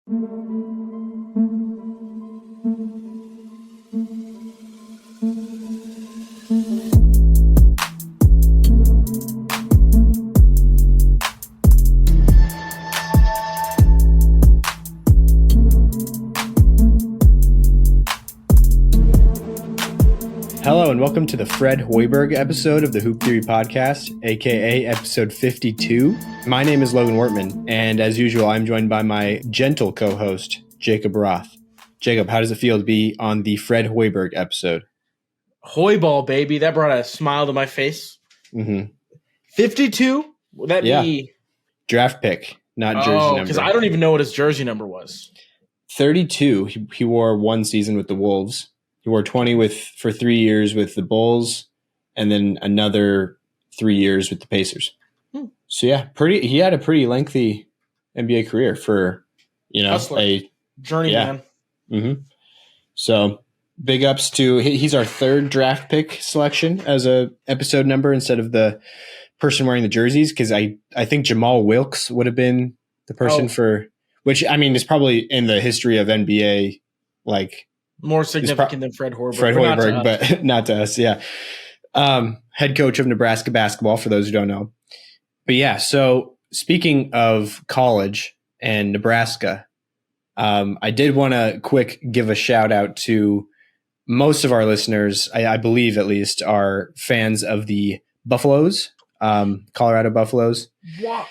Hello and welcome to the Fred Hoiberg episode of the Hoop Theory Podcast, aka episode 52. My name is Logan Wortman, and as usual, I'm joined by my gentle co-host, Jacob Roth. Jacob, how does it feel to be on the Fred Hoiberg episode? Hoiberg, baby. That brought a smile to my face. 52? Would that be... Draft pick, not jersey number. Because I don't even know what his jersey number was. 32. He wore one season with the Wolves. He wore 20 for 3 years with the Bulls, and then another 3 years with the Pacers. So yeah, he had a pretty lengthy NBA career for Hustler. a journeyman. So big ups to he's our third draft pick selection as a episode number instead of the person wearing the jerseys, because I think Jamal Wilkes would have been the person for which I mean is probably in the history of NBA like. More significant than Fred Hoiberg. Fred Hoiberg, but not to us, yeah. Head coach of Nebraska basketball, for those who don't know. But yeah, so speaking of college and Nebraska, I did want to give a shout out to most of our listeners, I believe at least, are fans of the Buffaloes, Colorado Buffaloes. Wow.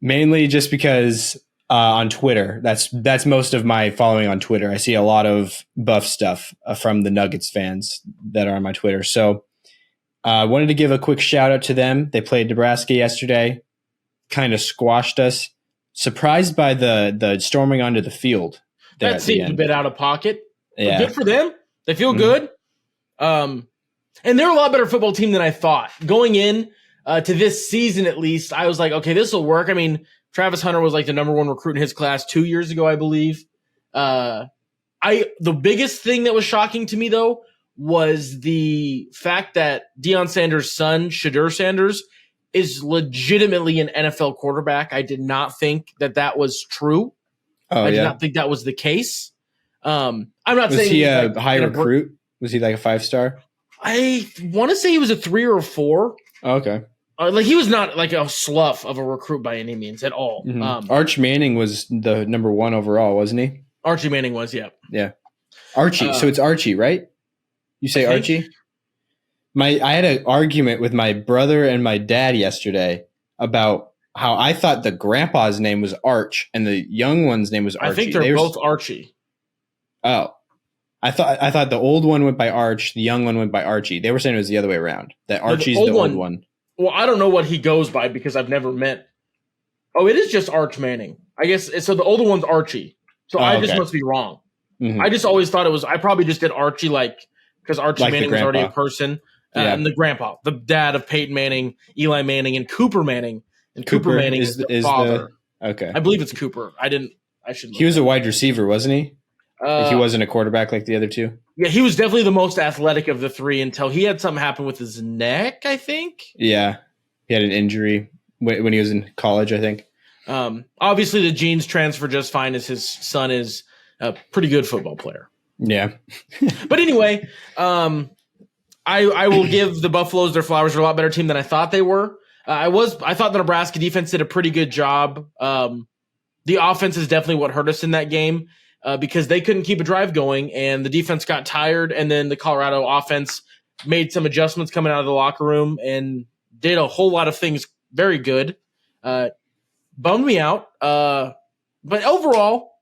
Mainly just because... on Twitter, that's most of my following on Twitter. I see a lot of Buff stuff from the Nuggets fans that are on my Twitter. So I wanted to give a quick shout out to them. They played Nebraska yesterday, kind of squashed us. Surprised by the storming onto the field. That seemed a bit out of pocket. Yeah. But good for them. They feel good. And they're a lot better football team than I thought. Going in to this season, at least, I was like, okay, this will work. I mean, Travis Hunter was like the number one recruit in his class 2 years ago, I believe. The biggest thing that was shocking to me, though, was the fact that Deion Sanders' son, Shadur Sanders, is legitimately an NFL quarterback. I did not think that was true. I did not think that was the case. I'm not saying... Was he a high recruit? Was he like a 5-star? I want to say he was a 3 or a 4. Oh, okay. He was not like a slough of a recruit by any means at all. Arch Manning was the number 1 overall, wasn't he? Archie Manning was, yeah. Yeah. Archie. So it's Archie, right? You say Archie? I had an argument with my brother and my dad yesterday about how I thought the grandpa's name was Arch and the young one's name was Archie. I think they're both Archie. Oh. I thought the old one went by Arch, the young one went by Archie. They were saying it was the other way around. That Archie's the old one. Well, I don't know what he goes by because I've never met. Oh, it is just Arch Manning. I guess so. The older one's Archie. So I just must be wrong. I just always thought it was. I probably just did Archie because Archie Manning was already a person, and the grandpa, the dad of Peyton Manning, Eli Manning, and Cooper Manning. And Cooper Manning is the father. Okay, I believe it's Cooper. I should. He was a wide receiver, wasn't he? He wasn't a quarterback like the other two. Yeah, he was definitely the most athletic of the three until he had something happen with his neck, I think. Yeah, he had an injury when he was in college, I think. Obviously, the genes transfer just fine as his son is a pretty good football player. Yeah. But anyway, I will give the Buffaloes their flowers. They're a lot better team than I thought they were. I thought the Nebraska defense did a pretty good job. The offense is definitely what hurt us in that game. Because they couldn't keep a drive going and the defense got tired, and then the Colorado offense made some adjustments coming out of the locker room and did a whole lot of things very good. Bummed me out. But overall,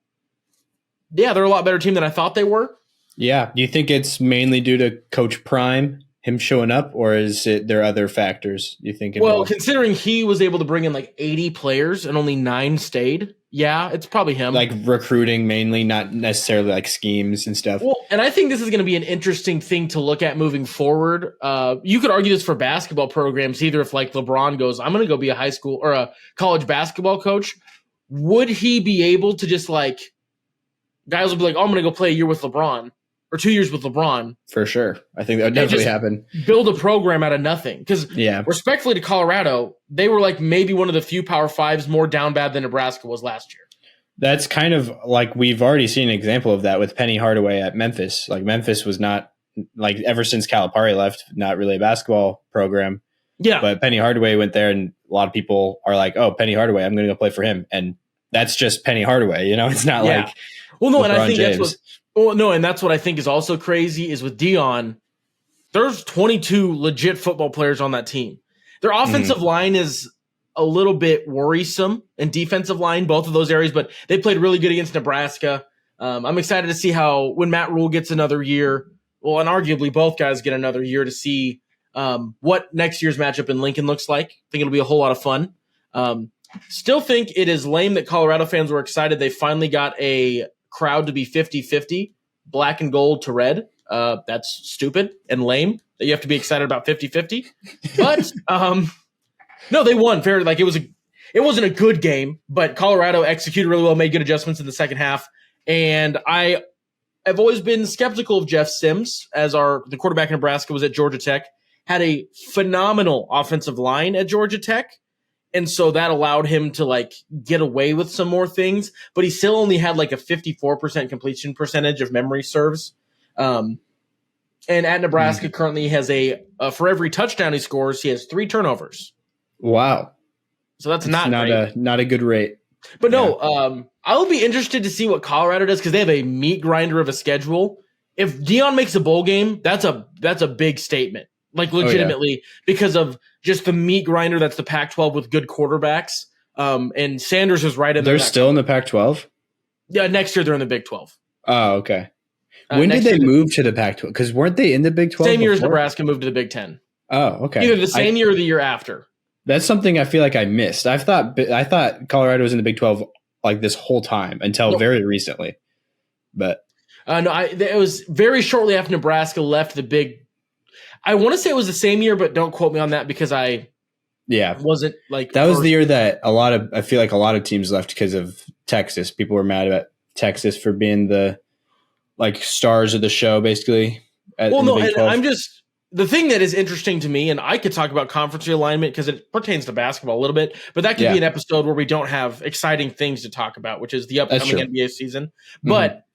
yeah, they're a lot better team than I thought they were. Yeah. Do you think it's mainly due to Coach Prime, him showing up, or is there other factors you think involved? Well, considering he was able to bring in like 80 players and only 9 stayed, yeah, it's probably him. Like recruiting mainly, not necessarily like schemes and stuff. Well, and I think this is going to be an interesting thing to look at moving forward. You could argue this for basketball programs, either if like LeBron goes, I'm going to go be a high school or a college basketball coach. Would he be able to just like, guys will be like, oh, I'm going to go play a year with LeBron or 2 years with LeBron. For sure. I think that would definitely happen. Build a program out of nothing. Because respectfully to Colorado, they were like maybe one of the few Power Fives more down bad than Nebraska was last year. That's kind of like we've already seen an example of that with Penny Hardaway at Memphis. Like Memphis was not like ever since Calipari left, not really a basketball program. Yeah. But Penny Hardaway went there, and a lot of people are like, "Oh, Penny Hardaway, I'm going to go play for him." And that's just Penny Hardaway, you know. It's not like well, no, LeBron and I think James. that's what. Well, no, and that's what I think is also crazy is with Dion. There's 22 legit football players on that team. Their offensive line is a little bit worrisome, and defensive line, both of those areas, but they played really good against Nebraska. I'm excited to see how when Matt Rule gets another year, well, and arguably both guys get another year to see what next year's matchup in Lincoln looks like. I think it'll be a whole lot of fun. Still think it is lame that Colorado fans were excited. They finally got a crowd to be 50-50, black and gold to red. That's stupid and lame that you have to be excited about 50-50. But no, they won fair. Like it wasn't a good game, but Colorado executed really well, made good adjustments in the second half. And I have always been skeptical of Jeff Sims as the quarterback in Nebraska was at Georgia Tech, had a phenomenal offensive line at Georgia Tech. And so that allowed him to like get away with some more things, but he still only had like a 54% completion percentage of memory serves. And at Nebraska currently he has for every touchdown he scores, he has 3 turnovers. Wow. So that's not a good rate. But no, I'll be interested to see what Colorado does because they have a meat grinder of a schedule. If Dion makes a bowl game, that's a big statement. Like legitimately, because of just the meat grinder that's the Pac-12 with good quarterbacks. And Sanders is right in there. They're still in the Pac-12? Yeah, next year they're in the Big 12. Oh, okay. When did they move to the Pac-12? Because weren't they in the Big 12 Same year as Nebraska moved to the Big 10. Oh, okay. Either the same year or the year after. That's something I feel like I missed. I thought Colorado was in the Big 12 like this whole time until very recently. But no, it was very shortly after Nebraska left the Big. I want to say it was the same year, but don't quote me on that because I wasn't like that was the year that I feel like a lot of teams left because of Texas. People were mad about Texas for being the like stars of the show, basically. The thing that is interesting to me, and I could talk about conference realignment because it pertains to basketball a little bit, but that could be an episode where we don't have exciting things to talk about, which is the upcoming NBA season. But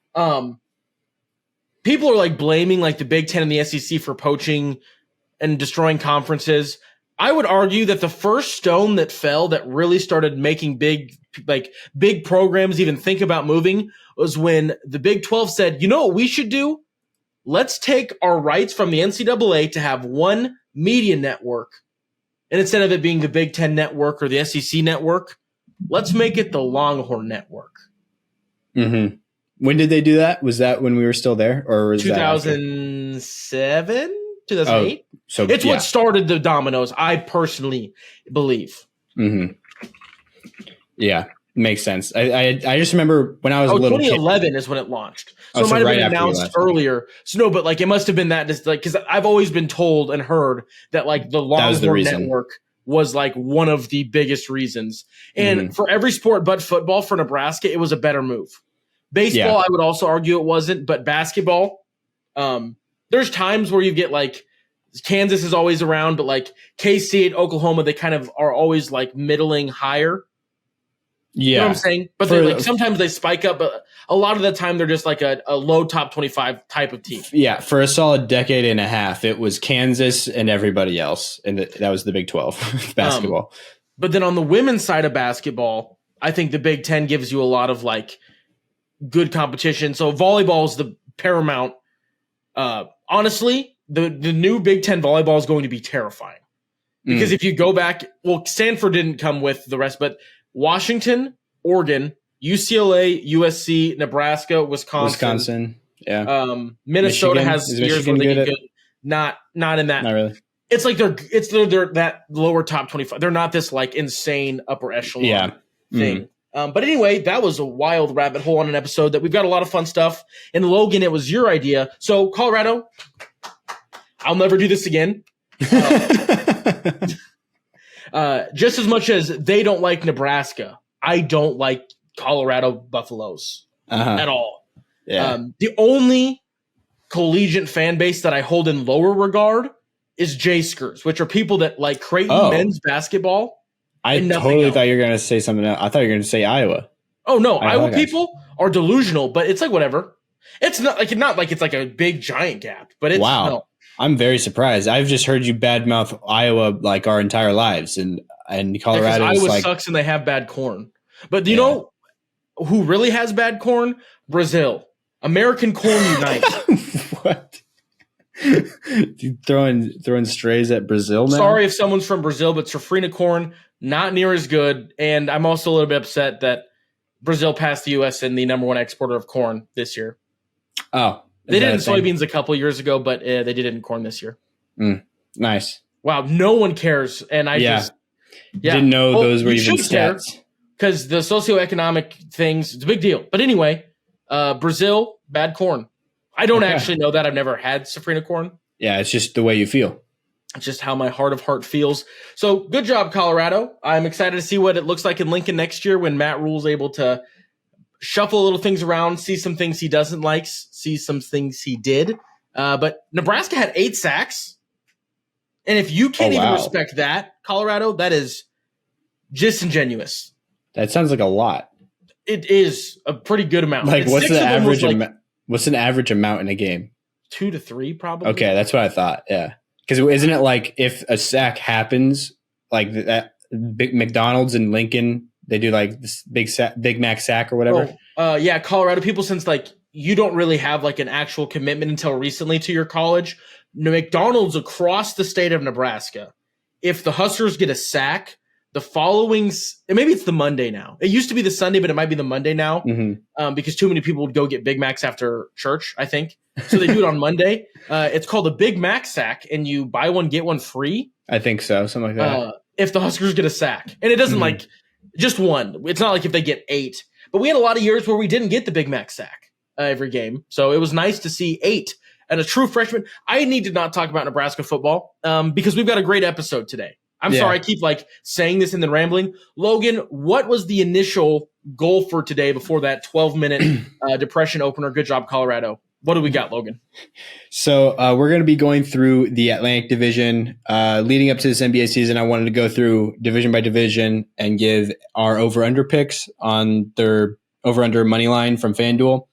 people are like blaming like the Big Ten and the SEC for poaching and destroying conferences. I would argue that the first stone that fell that really started making big programs even think about moving was when the Big 12 said, you know what we should do? Let's take our rights from the NCAA to have one media network. And instead of it being the Big Ten network or the SEC network, let's make it the Longhorn network. Mm-hmm. When did they do that? Was that when we were still there? Or was 2007? 2008? Oh, so it's what started the dominoes, I personally believe. Mm-hmm. Yeah, makes sense. I just remember when I was a little 2011 is when it launched. So it might have been announced earlier. So no, but like it must have been that just like because I've always been told and heard that like the Longhorn network was like one of the biggest reasons. And for every sport but football for Nebraska, it was a better move. Baseball, I would also argue it wasn't, but basketball, there's times where you get like Kansas is always around, but like K-State, Oklahoma, they kind of are always like middling higher. Yeah. You know what I'm saying? But sometimes they spike up, but a lot of the time they're just like a low top 25 type of team. Yeah. For a solid decade and a half, it was Kansas and everybody else. And that was the Big 12 basketball. But then on the women's side of basketball, I think the Big 10 gives you a lot of like good competition. So volleyball is the paramount. Honestly, the new Big 10 volleyball is going to be terrifying. Because if you go back, well, Stanford didn't come with the rest, but Washington, Oregon, UCLA, USC, Nebraska, Wisconsin. Yeah. Minnesota has years where they get good. Not in that. Not really. It's like they're that lower top 25. They're not this like insane upper echelon thing. But anyway, that was a wild rabbit hole on an episode that we've got a lot of fun stuff. And Logan, it was your idea. So Colorado, I'll never do this again. Just as much as they don't like Nebraska, I don't like Colorado Buffaloes at all. Yeah. The only collegiate fan base that I hold in lower regard is J-Skers, which are people that like Creighton men's basketball. I totally thought you were going to say something else. I thought you were going to say Iowa. Oh no, Iowa Hawkeyes. people are delusional, but it's like whatever. It's not like it's like a big giant gap, but it's Wow. no. I'm very surprised. I've just heard you badmouth Iowa like our entire lives, and Colorado Because is Iowa like sucks and they have bad corn. But do you know who really has bad corn? Brazil. American corn unite. what? You throwing strays at Brazil now? Sorry if someone's from Brazil, but safrina corn not near as good. And I'm also a little bit upset that Brazil passed the U.S. in the number one exporter of corn this year. Oh, they did it in soybeans a couple years ago, but they did it in corn this year. Nice. Wow, no one cares, and I just didn't know those were even stats. Because the socioeconomic things, it's a big deal. But anyway, Brazil, bad corn. I don't actually know that. I've never had safrina corn. Yeah, it's just the way you feel. It's just how my heart of heart feels. So good job, Colorado. I'm excited to see what it looks like in Lincoln next year when Matt Rule's able to shuffle little things around, see some things he doesn't like, see some things he did. But Nebraska had 8 sacks. And if you can't even respect that, Colorado, that is disingenuous. That sounds like a lot. It is a pretty good amount. Like, what's the average amount? What's an average amount in a game? 2 to 3, probably. Okay, that's what I thought. Yeah, because isn't it like if a sack happens, like that big McDonald's in Lincoln, they do like this Big Mac sack or whatever. Yeah, Colorado people, since like you don't really have like an actual commitment until recently to your college. McDonald's across the state of Nebraska, if the Huskers get a sack, the following, and maybe it's the Monday now. It used to be the Sunday, but it might be the Monday now because too many people would go get Big Macs after church, I think. So they do it on Monday. It's called a Big Mac sack, and you buy one, get one free. I think so, something like that. If the Huskers get a sack. And it doesn't like just one. It's not like if they get 8. But we had a lot of years where we didn't get the Big Mac sack every game. So it was nice to see 8. And a true freshman. I need to not talk about Nebraska football because we've got a great episode today. I'm sorry, I keep like saying this and then rambling. Logan, what was the initial goal for today before that 12-minute depression opener? Good job, Colorado. What do we got, Logan? So we're going to be going through the Atlantic Division. Leading up to this NBA season, I wanted to go through division by division and give our over-under picks on their over-under money line from FanDuel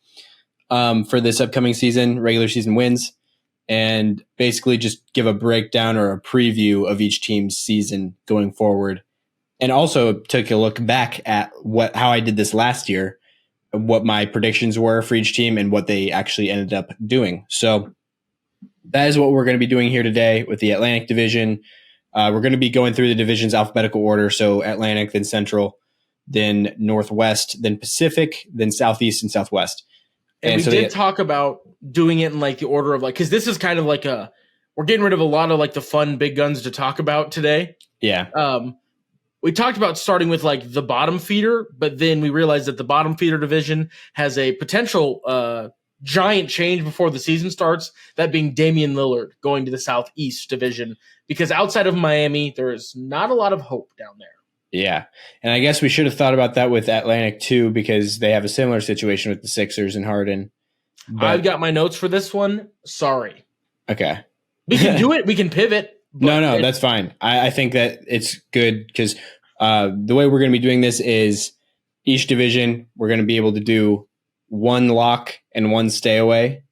for this upcoming season, regular season wins. And basically just give a breakdown or a preview of each team's season going forward. And also took a look back at how I did this last year, what my predictions were for each team and what they actually ended up doing. So that is what we're going to be doing here today with the Atlantic Division. We're going to be going through the division's alphabetical order. So Atlantic, then Central, then Northwest, then Pacific, then Southeast and Southwest. And we did talk about doing it in like the order of like, because this is kind of like we're getting rid of a lot of like the fun big guns to talk about today. Yeah. We talked about starting with like the bottom feeder, but then we realized that the bottom feeder division has a potential giant change before the season starts, that being Damian Lillard going to the Southeast division, because outside of Miami, there is not a lot of hope down there. Yeah. And I guess we should have thought about that with Atlantic too, because they have a similar situation with the Sixers and Harden. But I've got my notes for this one. Sorry. Okay. We can do it. We can pivot. No, that's fine. I think that it's good because the way we're going to be doing this is each division, we're going to be able to do one lock and one stay away.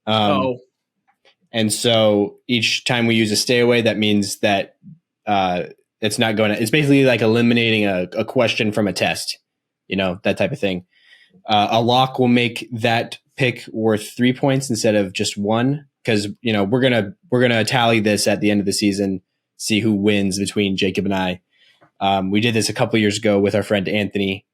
And so each time we use a stay away, that means that it's not going to, it's basically like eliminating a question from a test, that type of thing. A lock will make that pick worth 3 points instead of just 1. Because, we're gonna tally this at the end of the season, see who wins between Jacob and I. We did this a couple years ago with our friend Anthony.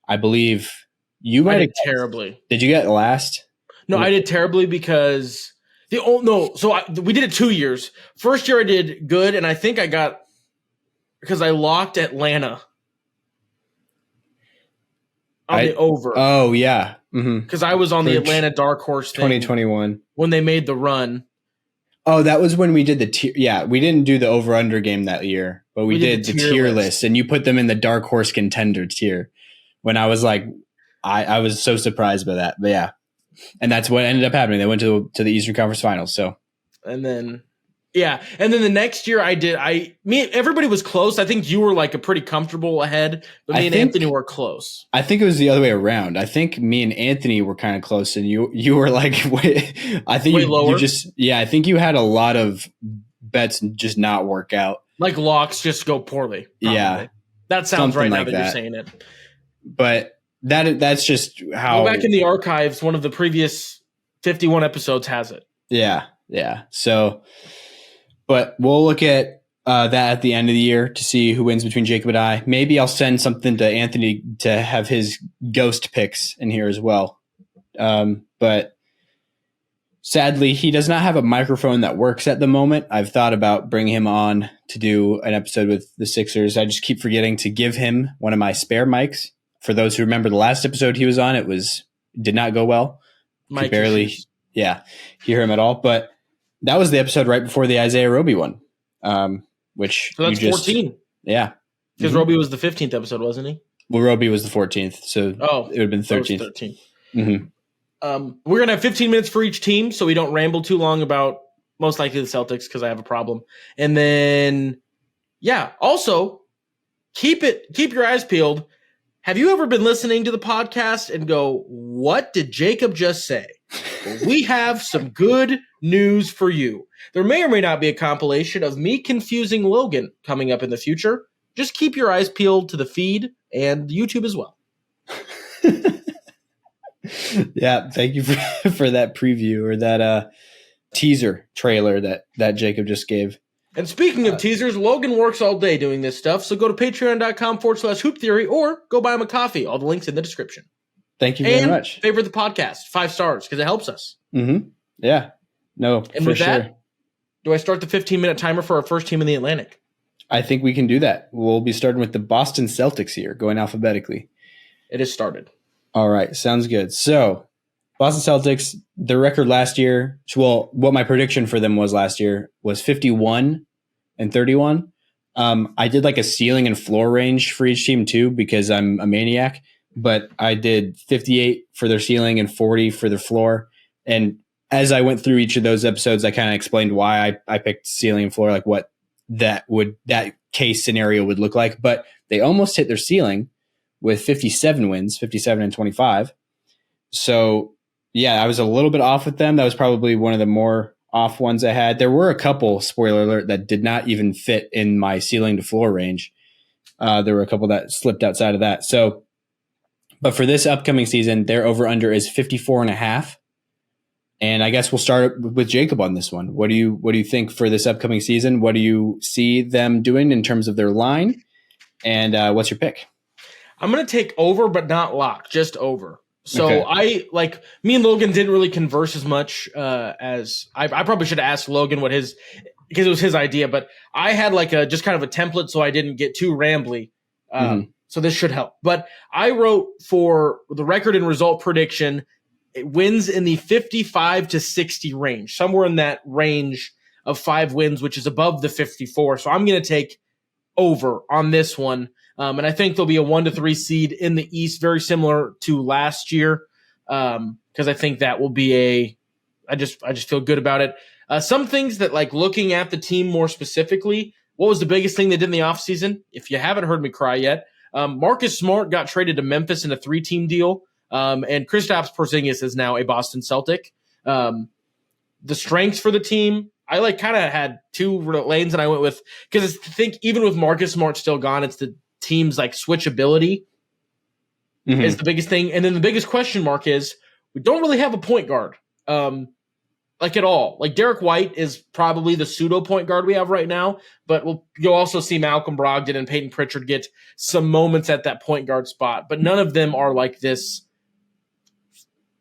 I believe you might have terribly. Did you get last? No, I did terribly because we did it 2 years. First year I did good, and I think I got because I locked Atlanta on the over. Oh yeah, because I was on the Atlanta dark horse thing 2021 when they made the run. Oh, that was when we did the tier. Yeah, we didn't do the over-under game that year, but we did the tier list, and you put them in the dark horse contender tier. When I was like, I was so surprised by that. But yeah, and that's what ended up happening. They went to the Eastern Conference Finals. So, and then Yeah, and then the next year everybody was close. I think you were like a pretty comfortable ahead, but me and Anthony were close. I think it was the other way around. I think me and Anthony were kind of close, and you were like, I think way lower. I think you had a lot of bets just not work out. Like locks just go poorly. Probably. Yeah, that sounds right now that you're saying it. But that's just how. Go back in the archives. One of the previous 51 episodes has it. Yeah. So. But we'll look at that at the end of the year to see who wins between Jacob and I. Maybe I'll send something to Anthony to have his ghost picks in here as well. But sadly, he does not have a microphone that works at the moment. I've thought about bringing him on to do an episode with the Sixers. I just keep forgetting to give him one of my spare mics. For those who remember the last episode he was on, did not go well. Could barely hear him at all. But that was the episode right before the Isaiah Roby one, which so that's 14. Yeah. Because Roby was the 15th episode, wasn't he? Well, Roby was the 14th, so it would have been 13th. 13. Mm-hmm. We're going to have 15 minutes for each team, so we don't ramble too long about most likely the Celtics because I have a problem. And then, also keep your eyes peeled. Have you ever been listening to the podcast and go, what did Jacob just say? Well, we have some good news for you. There may or may not be a compilation of me confusing Logan coming up in the future. Just keep your eyes peeled to the feed and YouTube as well. Yeah, thank you for that preview or that teaser trailer that Jacob just gave. And speaking of teasers, Logan works all day doing this stuff, so go to patreon.com/hoop theory or go buy him a coffee. All the links in the description. Thank you very much. Favorite the podcast, 5 stars, because it helps us. Mm-hmm. Yeah. No, and with that, do I start the 15-minute timer for our first team in the Atlantic? I think we can do that. We'll be starting with the Boston Celtics here, going alphabetically. It has started. All right. Sounds good. So, Boston Celtics, their record last year, what my prediction for them was last year was 51-31. I did like a ceiling and floor range for each team too, because I'm a maniac. But I did 58 for their ceiling and 40 for their floor. And as I went through each of those episodes, I kind of explained why I picked ceiling and floor, like what that case scenario would look like. But they almost hit their ceiling with 57 wins, 57-25. So yeah, I was a little bit off with them. That was probably one of the more off ones I had. There were a couple, spoiler alert, that did not even fit in my ceiling to floor range. There were a couple that slipped outside of that. So, but for this upcoming season, their over-under is 54.5. And I guess we'll start with Jacob on this one. What do you think for this upcoming season? What do you see them doing in terms of their line? And what's your pick? I'm going to take over, but not lock, just over. So okay. Me and Logan didn't really converse as much as I probably should have asked Logan because it was his idea, but I had just kind of a template so I didn't get too rambly. So this should help. But I wrote for the record and result prediction, it wins in the 55-60 range, somewhere in that range of 5 wins, which is above the 54. So I'm going to take over on this one. And I think there'll be a 1-3 seed in the East, very similar to last year. Because I think that will be I just feel good about it. Some things that looking at the team more specifically, what was the biggest thing they did in the offseason? If you haven't heard me cry yet, Marcus Smart got traded to Memphis in a 3-team deal. And Kristaps Porzingis is now a Boston Celtic. The strengths for the team, I kind of had 2 lanes that I went with, because I think even with Marcus Smart still gone, it's the team's switchability is the biggest thing. And then the biggest question mark is we don't really have a point guard at all. Derek White is probably the pseudo point guard we have right now, but you'll also see Malcolm Brogdon and Peyton Pritchard get some moments at that point guard spot, but none of them are this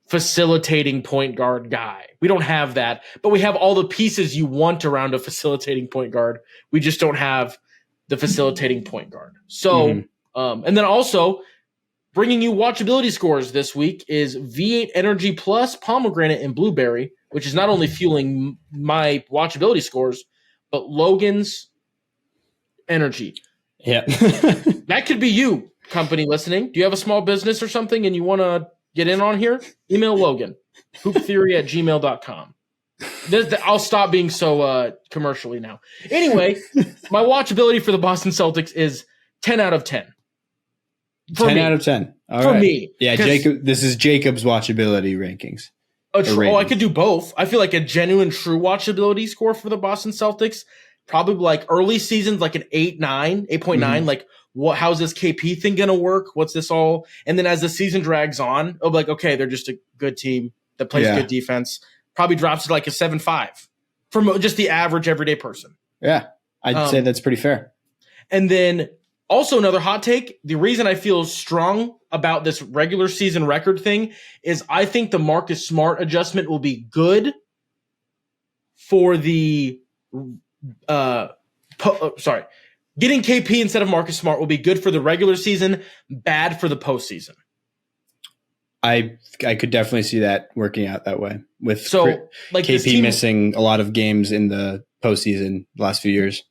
facilitating point guard guy. We don't have that, but we have all the pieces you want around a facilitating point guard. We just don't have the facilitating point guard. So, and then also bringing you watchability scores this week is V8 Energy Plus, Pomegranate, and Blueberry, which is not only fueling my watchability scores, but Logan's energy. Yeah. That could be you, company listening. Do you have a small business or something and you want to get in on here? Email Logan, hooptheory@gmail.com. I'll stop being so commercially now. Anyway, my watchability for the Boston Celtics is 10 out of 10. 10 out of 10. All for right. me. Yeah, Jacob. This is Jacob's watchability rankings. I could do both. I feel like a genuine true watchability score for the Boston Celtics, probably like early seasons, like an 8.9. Like, how's this KP thing going to work? What's this all? And then as the season drags on, I'll be like, okay, they're just a good team that plays good defense. Probably drops to like a 7.5 from just the average everyday person. Yeah, I'd say that's pretty fair. And then also another hot take, the reason I feel strong about this regular season record thing is I think the Marcus Smart adjustment will be good for the getting KP instead of Marcus Smart will be good for the regular season, bad for the postseason. I could definitely see that working out that way with like KP missing a lot of games in the postseason the last few years.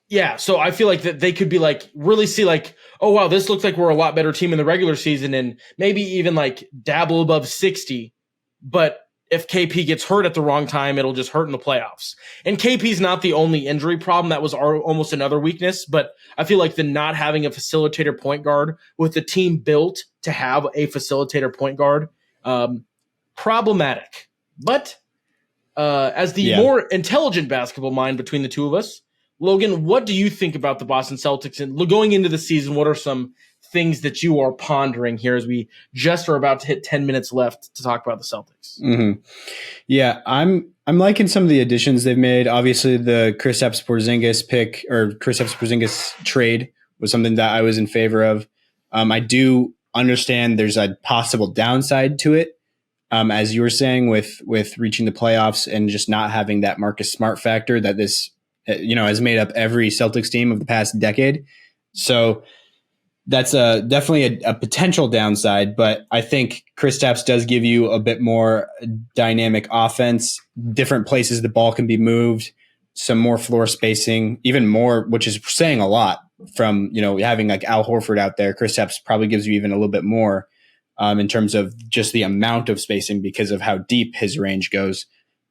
Yeah, so I feel like that they could be like really see like, oh wow, this looks like we're a lot better team in the regular season and maybe even like dabble above 60. But if KP gets hurt at the wrong time, it'll just hurt in the playoffs. And KP's not the only injury problem. That was almost another weakness. But I feel like the not having a facilitator point guard with the team built to have a facilitator point guard, problematic. But as the more intelligent basketball mind between the two of us, Logan, what do you think about the Boston Celtics? And going into the season, what are some things that you are pondering here as we just are about to hit 10 minutes left to talk about the Celtics? Mm-hmm. Yeah, I'm liking some of the additions they've made. Obviously, the Kristaps Porzingis pick or Kristaps Porzingis trade was something that I was in favor of. I do understand there's a possible downside to it, as you were saying, with reaching the playoffs and just not having that Marcus Smart factor that this has made up every Celtics team of the past decade. So that's definitely a potential downside, but I think Kristaps does give you a bit more dynamic offense, different places the ball can be moved, some more floor spacing, even more, which is saying a lot from, having like Al Horford out there. Kristaps probably gives you even a little bit more in terms of just the amount of spacing because of how deep his range goes.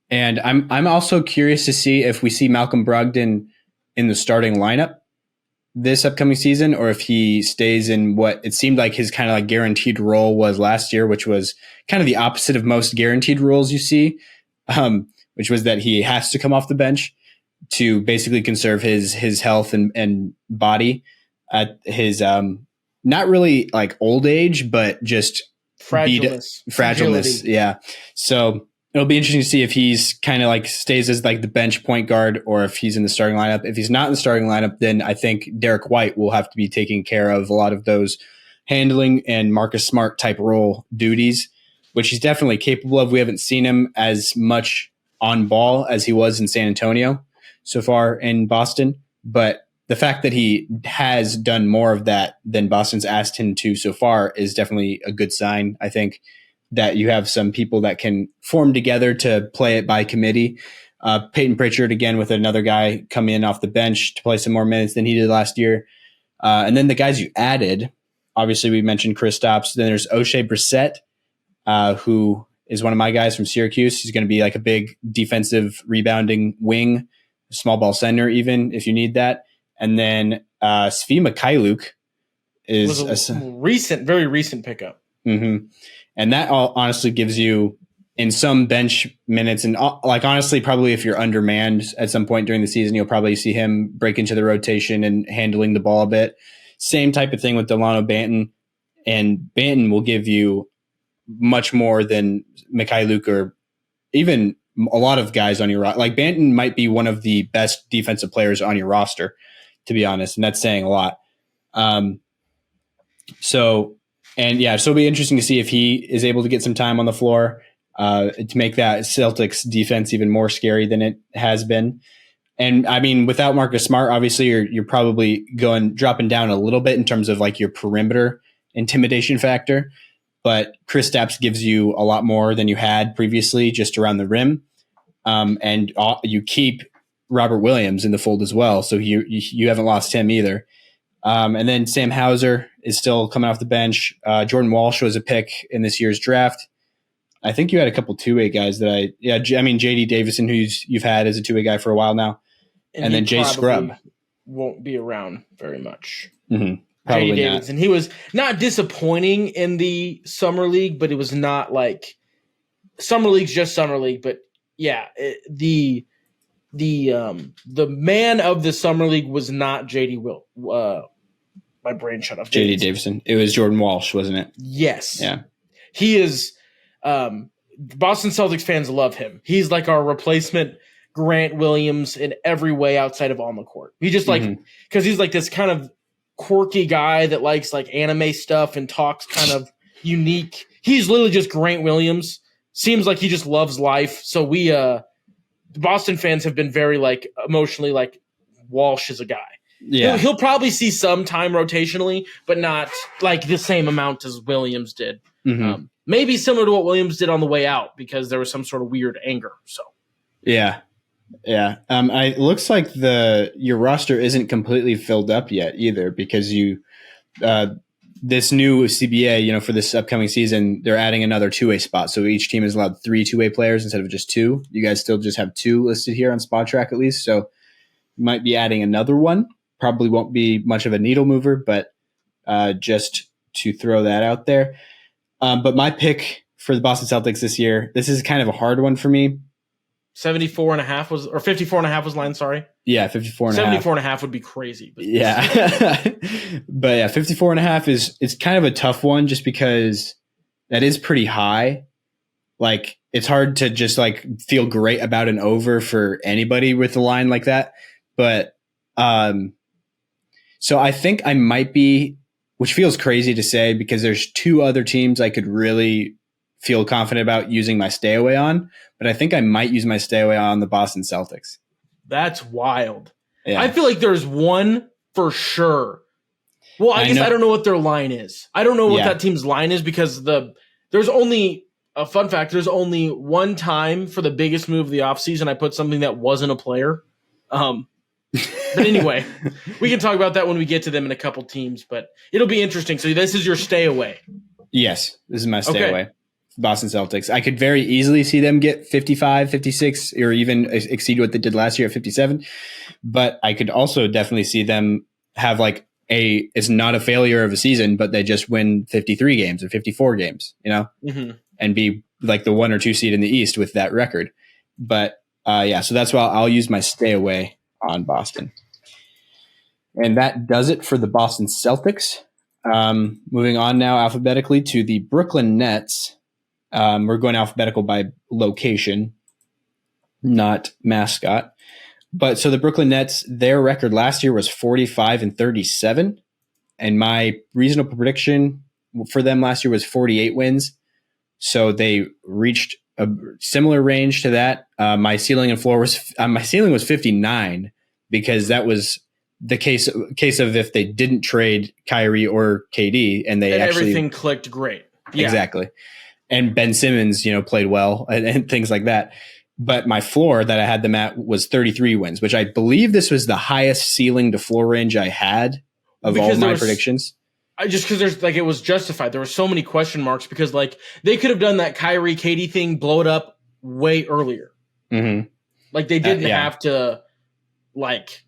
And I'm also curious to see if we see Malcolm Brogdon in the starting lineup this upcoming season, or if he stays in what it seemed like his kind of like guaranteed role was last year, which was kind of the opposite of most guaranteed roles you see, which was that he has to come off the bench to basically conserve his health and body at his not really like old age, but just fragileness. Yeah. So it'll be interesting to see if he's kind of like stays as like the bench point guard or if he's in the starting lineup. If he's not in the starting lineup, then I think Derek White will have to be taking care of a lot of those handling and Marcus Smart type role duties, which he's definitely capable of. We haven't seen him as much on ball as he was in San Antonio so far in Boston. But the fact that he has done more of that than Boston's asked him to so far is definitely a good sign, I think, that you have some people that can form together to play it by committee. Peyton Pritchard, again, with another guy come in off the bench to play some more minutes than he did last year. And then the guys you added, obviously we mentioned Kristaps. Then there's O'Shea Brissett, who is one of my guys from Syracuse. He's going to be like a big defensive rebounding wing, small ball center even if you need that. And then Svi Mikhailuk is a very recent pickup. Mm-hmm. And that all honestly gives you in some bench minutes and like honestly, probably if you're undermanned at some point during the season, you'll probably see him break into the rotation and handling the ball a bit. Same type of thing with Delano Banton, and Banton will give you much more than Mikhailuk or even a lot of guys on your roster. Like Banton might be one of the best defensive players on your roster, to be honest, and that's saying a lot. And yeah, so it'll be interesting to see if he is able to get some time on the floor to make that Celtics defense even more scary than it has been. And I mean, without Marcus Smart, obviously you're probably dropping down a little bit in terms of like your perimeter intimidation factor. But Kristaps gives you a lot more than you had previously just around the rim. And you keep Robert Williams in the fold as well. So you haven't lost him either. And then Sam Hauser is still coming off the bench. Jordan Walsh was a pick in this year's draft. I think you had a couple two-way guys that JD Davison, who you've had as a two-way guy for a while now, and then Jay Scrubb won't be around very much. Mm-hmm. Probably JD Davison, he was not disappointing in the summer league, but it was not like summer league's just summer league. But yeah, the man of the summer league was not JD my brain shut off. JD Davison. It was Jordan Walsh, wasn't it? Yes. Yeah. He is. Boston Celtics fans love him. He's like our replacement Grant Williams in every way outside of on the court. He just because he's like this kind of quirky guy that likes like anime stuff and talks kind of unique. He's literally just Grant Williams. Seems like he just loves life. So we, Boston fans have been very like emotionally like Walsh is a guy. Yeah, he'll probably see some time rotationally, but not like the same amount as Williams did. Maybe similar to what Williams did on the way out because there was some sort of weird anger. So yeah. It looks like your roster isn't completely filled up yet either because this new CBA, for this upcoming season, they're adding another two-way spot. So each team is allowed 3 two-way players instead of just 2. You guys still just have 2 listed here on Spot Track at least. So you might be adding another one. Probably won't be much of a needle mover, but just to throw that out there. But my pick for the Boston Celtics this year, this is kind of a hard one for me. 74.5 was, or 54.5 was line, sorry. Yeah, 54.5. 74.5 would be crazy. But yeah. But yeah, 54.5 is kind of a tough one just because that is pretty high. Like, it's hard to just like feel great about an over for anybody with a line like that. But so I think I might be, which feels crazy to say because there's 2 other teams I could really feel confident about using my stay away on, but I think I might use my stay away on the Boston Celtics. That's wild. Yeah. I feel like there's one for sure. Well, I guess I don't know what their line is. I don't know what that team's line is because there's only a fun fact. There's only one time for the biggest move of the offseason I put something that wasn't a player. But anyway, we can talk about that when we get to them in a couple teams, but it'll be interesting. So this is your stay away. Yes, this is my stay away. Boston Celtics. I could very easily see them get 55, 56, or even exceed what they did last year at 57. But I could also definitely see them have like it's not a failure of a season, but they just win 53 games or 54 games, and be like the 1 or 2 seed in the East with that record. But so that's why I'll use my stay away on Boston. And that does it for the Boston Celtics. Moving on now alphabetically to the Brooklyn Nets. We're going alphabetical by location, not mascot. But so the Brooklyn Nets, their record last year was 45-37. And my reasonable prediction for them last year was 48 wins. So they reached a similar range to that. My ceiling and floor was my ceiling was 59 because that was the case of if they didn't trade Kyrie or KD and everything clicked great. Yeah. Exactly. And Ben Simmons, played well and things like that. But my floor that I had them at was 33 wins, which I believe this was the highest ceiling to floor range I had of all my predictions. Just because it was justified. There were so many question marks because they could have done that Kyrie KD thing, blow it up way earlier. Mm-hmm. Like they didn't have to wait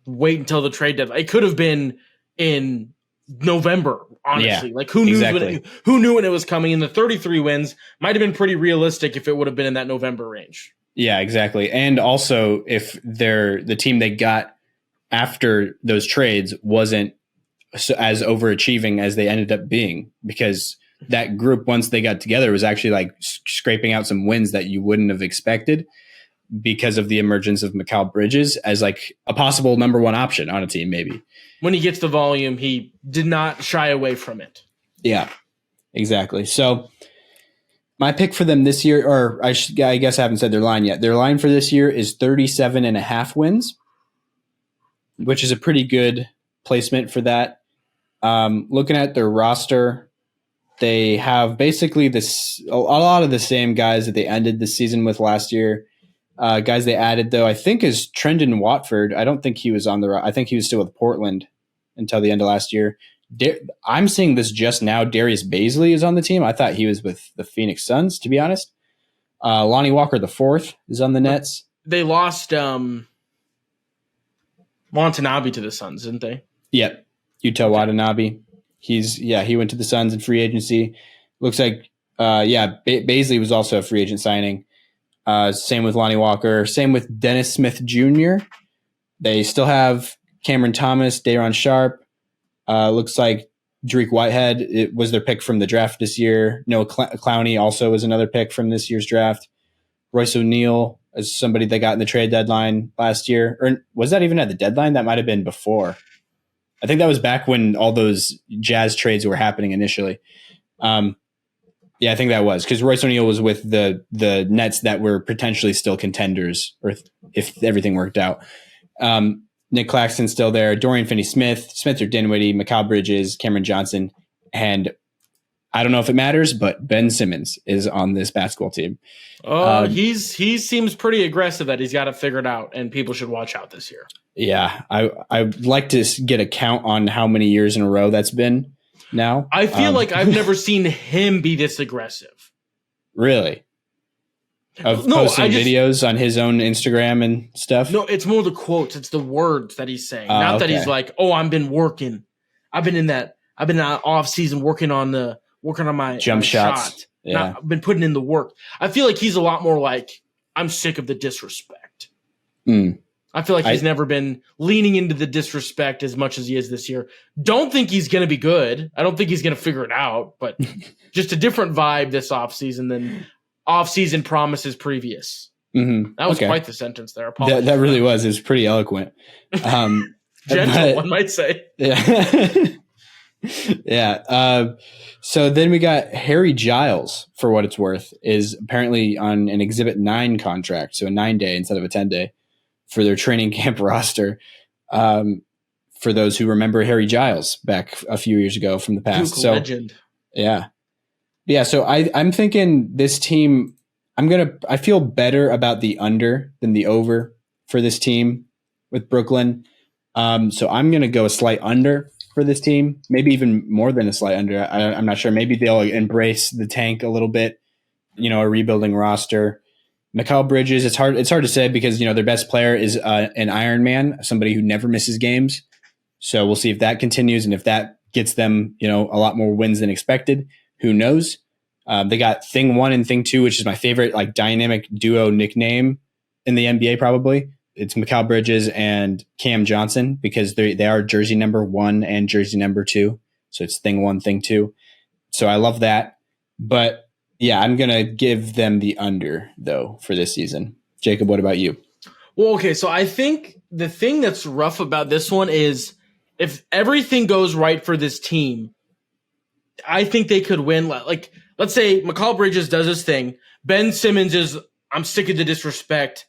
until the trade deadline. It could have been in November, honestly. Yeah, like who knew when it was coming? And the 33 wins might have been pretty realistic if it would have been in that November range. Yeah, exactly. And also if the team they got after those trades wasn't as overachieving as they ended up being, because that group, once they got together, was actually scraping out some wins that you wouldn't have expected because of the emergence of Mikal Bridges as a possible number 1 option on a team. Maybe when he gets the volume, he did not shy away from it. Yeah, exactly. So my pick for them this year, or I guess I haven't said their line yet. Their line for this year is 37.5 wins, which is a pretty good placement for that. Looking at their roster, they have basically a lot of the same guys that they ended the season with last year. Guys they added, though, I think is Trendon Watford. I don't think he was I think he was still with Portland until the end of last year. I'm seeing this just now. Darius Baisley is on the team. I thought he was with the Phoenix Suns, to be honest. Lonnie Walker the fourth is on the Nets. They lost Watanabe to the Suns, didn't they? Yep. Yuta Watanabe. He went to the Suns in free agency. Looks like, Baisley was also a free agent signing. Same with Lonnie Walker. Same with Dennis Smith Jr. They still have Cameron Thomas, Day'Ron Sharpe. Looks like Dariq Whitehead, it was their pick from the draft this year. Noah Clowney also was another pick from this year's draft. Royce O'Neal is somebody they got in the trade deadline last year. Or was that even at the deadline? That might have been before. I think that was back when all those Jazz trades were happening initially. I think that was because Royce O'Neal was with the Nets that were potentially still contenders, or if everything worked out. Nick Claxton's still there. Dorian Finney-Smith, Spencer Dinwiddie, Mikal Bridges, Cameron Johnson, and I don't know if it matters, but Ben Simmons is on this basketball team. He seems pretty aggressive that he's got it figured out, and people should watch out this year. Yeah, I'd like to get a count on how many years in a row that's been now. I feel like I've never seen him be this aggressive. Really? Posting videos on his own Instagram and stuff? No, it's more the quotes. It's the words that he's saying. Not that he's like, I've been working. I've been in off season working on my jump shots. Shot. Yeah. I've been putting in the work. I feel like he's a lot more like, I'm sick of the disrespect. I feel like he's never been leaning into the disrespect as much as he is this year. Don't think he's going to be good. I don't think he's going to figure it out, but just a different vibe this offseason than off-season promises previous. Mm-hmm. That was quite the sentence there. That really was. It was pretty eloquent. Gentle, one might say. Yeah. Yeah. So then we got Harry Giles, for what it's worth, is apparently on an Exhibit 9 contract, so a 9-day instead of a 10-day for their training camp roster. For those who remember Harry Giles back a few years ago from the past. Duke legend. Yeah. Yeah, so I'm thinking this team, I feel better about the under than the over for this team with Brooklyn. So I'm going to go a slight under for this team, maybe even more than a slight under. I'm not sure. Maybe they'll embrace the tank a little bit, a rebuilding roster. Mikal Bridges, it's hard to say because, their best player is an Iron Man, somebody who never misses games. So we'll see if that continues and if that gets them, a lot more wins than expected. Who knows? They got Thing 1 and Thing 2, which is my favorite dynamic duo nickname in the NBA probably. It's Mikal Bridges and Cam Johnson because they are jersey number 1 and jersey number 2. So it's Thing 1, Thing 2. So I love that. But yeah, I'm going to give them the under though for this season. Jacob, what about you? Well, okay. So I think the thing that's rough about this one is if everything goes right for this team, I think they could win. Let's say Mikal Bridges does his thing. Ben Simmons is, I'm sick of the disrespect,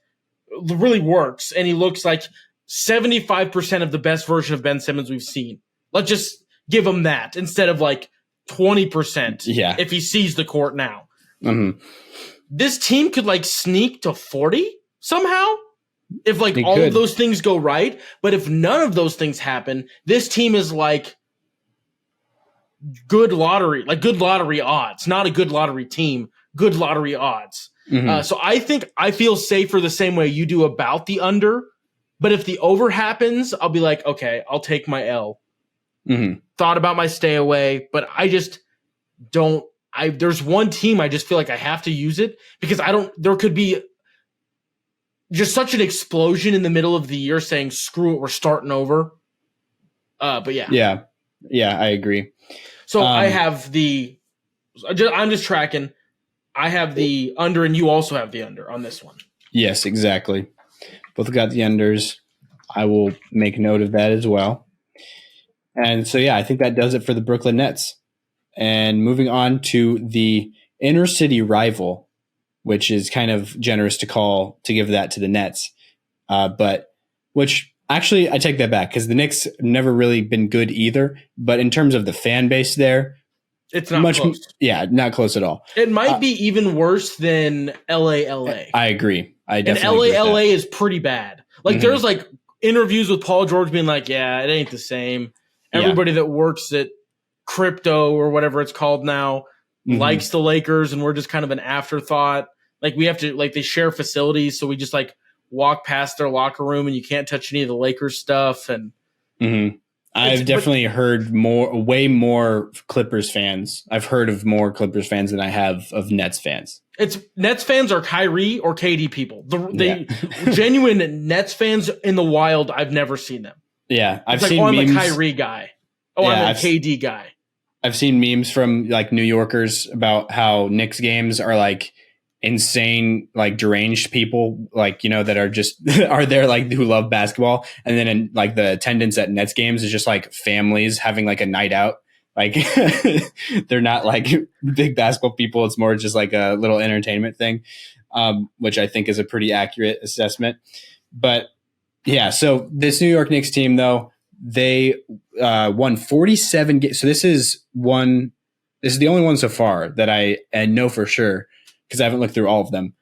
really works. And he looks like 75% of the best version of Ben Simmons we've seen. Let's just give him that instead of 20% if he sees the court now. Mm-hmm. This team could sneak to 40 somehow if all of those things go right. But if none of those things happen, this team is good lottery odds, not a good lottery team, good lottery odds. Mm-hmm. So I feel safer the same way you do about the under, but if the over happens, I'll be like, okay, I'll take my L. Mm-hmm. Thought about my stay away, but I just don't, there's one team I just feel like I have to use it because there could be just such an explosion in the middle of the year saying, screw it, we're starting over. But yeah. Yeah, I agree. So I have I'm just tracking. I have the under and you also have the under on this one. Yes, exactly. Both got the unders. I will make note of that as well. And so, yeah, I think that does it for the Brooklyn Nets. And moving on to the inner city rival, which is kind of generous to give that to the Nets. Actually, I take that back because the Knicks have never really been good either. But in terms of the fan base there, it's not close. Yeah, not close at all. It might be even worse than LA. I agree. I definitely agree and LA is pretty bad. There's interviews with Paul George being like, yeah, it ain't the same. everybody that works at crypto or whatever it's called now likes the Lakers, and we're just kind of an afterthought. Like we have to, like they share facilities, so we just like walk past their locker room, and you can't touch any of the Lakers stuff. And I've definitely heard way more Clippers fans. I've heard of more Clippers fans than I have of Nets fans. It's Nets fans are Kyrie or KD people. The genuine Nets fans in the wild, I've never seen them. Yeah, I've it's seen like, memes. I'm a Kyrie guy. Oh, yeah, I'm a KD guy. I've seen memes from like New Yorkers about how Knicks games are like insane, like deranged people, like, you know, that are just are there, like, who love basketball. And then in like the attendance at Nets games is just like families having like a night out. Like they're not like big basketball people. It's more just like a little entertainment thing, which I think is a pretty accurate assessment. But yeah, so this New York Knicks team, though, they won 47 games. So this is the only one so far that I know for sure, because I haven't looked through all of them,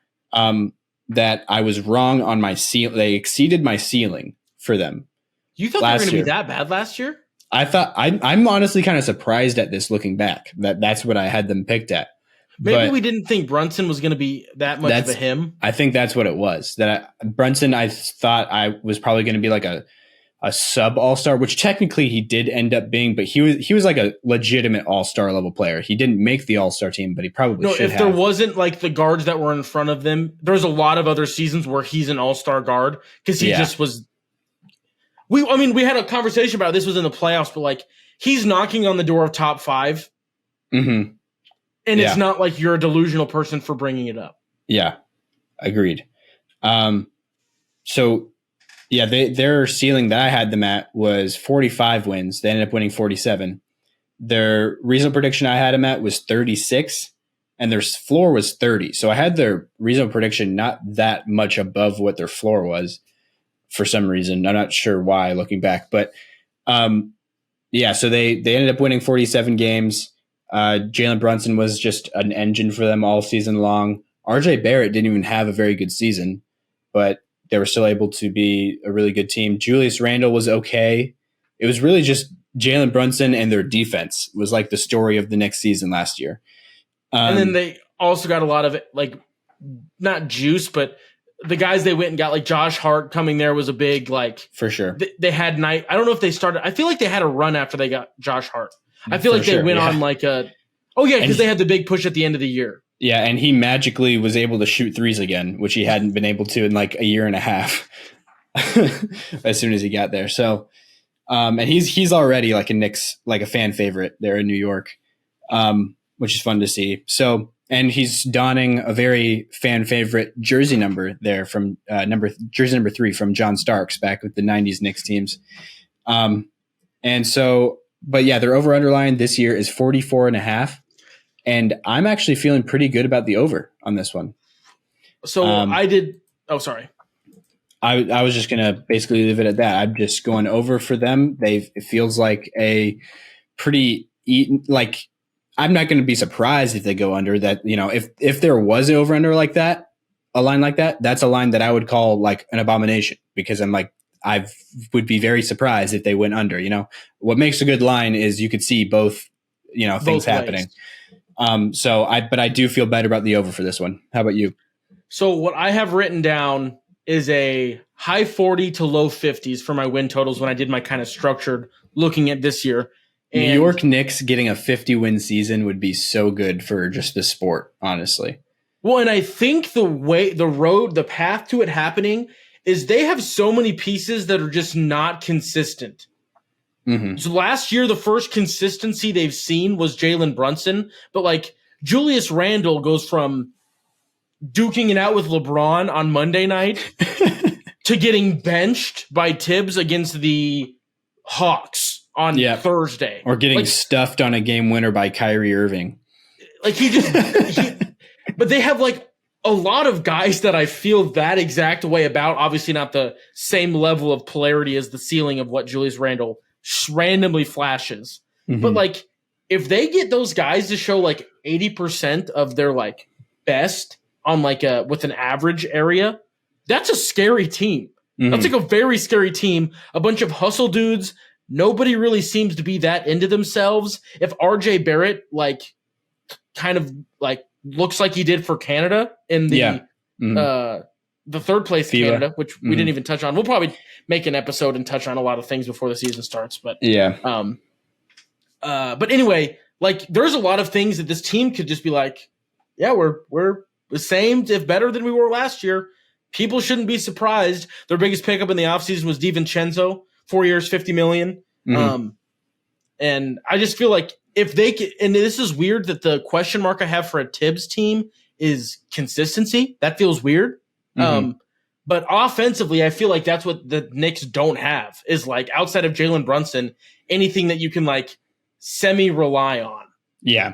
that I was wrong on my ceiling. They exceeded my ceiling for them. You thought they were going to be that bad last year? I thought I'm honestly kind of surprised at this looking back. That's what I had them picked at. Maybe we didn't think Brunson was going to be that much of a him. I think that's what it was. Brunson, I thought I was probably going to be like a sub all-star, which technically he did end up being, but he was like a legitimate all-star level player. He didn't make the all-star team, but he probably should have. If there wasn't like the guards that were in front of them, there's a lot of other seasons where he's an all-star guard because he just was. We had a conversation about this was in the playoffs, but like he's knocking on the door of top 5. Mm-hmm. And it's not like you're a delusional person for bringing it up. Yeah, agreed. So yeah, their ceiling that I had them at was 45 wins. They ended up winning 47. Their reasonable prediction I had them at was 36, and their floor was 30. So I had their reasonable prediction not that much above what their floor was for some reason. I'm not sure why looking back, but yeah, so they ended up winning 47 games. Jalen Brunson was just an engine for them all season long. RJ Barrett didn't even have a very good season, but they were still able to be a really good team. Julius Randle was okay. It was really just Jalen Brunson and their defense was like the story of the next season last year. And then they also got a lot of like, not juice, but the guys they went and got, like Josh Hart coming there was a big, like, for sure. They had night. I don't know if they started. I feel like they had a run after they got Josh Hart. I feel like they went on like because they had the big push at the end of the year. Yeah, and he magically was able to shoot threes again, which he hadn't been able to in like a year and a half as soon as he got there. So, and he's already like a fan favorite there in New York, which is fun to see. So, and he's donning a very fan favorite jersey number there from jersey number 3 from John Starks back with the 90s Knicks teams. And so, but yeah, their over underline this year is 44.5. And I'm actually feeling pretty good about the over on this one. So I did. Oh, sorry. I was just going to basically leave it at that. I'm just going over for them. It feels like a pretty like, I'm not going to be surprised if they go under that. You know, if there was an over under like that, a line like that, that's a line that I would call like an abomination, because I'm like, I would be very surprised if they went under. You know, what makes a good line is you could see both, you know, things happening. But I do feel better about the over for this one. How about you? So what I have written down is a high 40 to low 50s for my win totals when I did my kind of structured looking at this year. And New York Knicks getting a 50-win season would be so good for just the sport, honestly. Well, and I think the path to it happening is they have so many pieces that are just not consistent. Mm-hmm. So last year, the first consistency they've seen was Jalen Brunson, but like Julius Randle goes from duking it out with LeBron on Monday night to getting benched by Tibbs against the Hawks on Thursday. Or getting stuffed on a game winner by Kyrie Irving. Like but they have like a lot of guys that I feel that exact way about. Obviously not the same level of polarity as the ceiling of what Julius Randle randomly flashes. Mm-hmm. But like if they get those guys to show like 80% of their like best on like with an average area, that's a scary team. Mm-hmm. That's like a very scary team. A bunch of hustle dudes, nobody really seems to be that into themselves. If RJ Barrett kind of looks like he did for Canada in the third place FIBA. Canada, which we didn't even touch on. We'll probably make an episode and touch on a lot of things before the season starts. But but anyway, there's a lot of things that this team could just be like, yeah, we're the same, if better than we were last year. People shouldn't be surprised. Their biggest pickup in the offseason was DiVincenzo, 4 years, $50 million. And I just feel like if they could, and this is weird that the question mark I have for a Tibbs team is consistency. That feels weird. But offensively, I feel like that's what the Knicks don't have, is outside of Jalen Brunson, anything that you can semi-rely on. Yeah.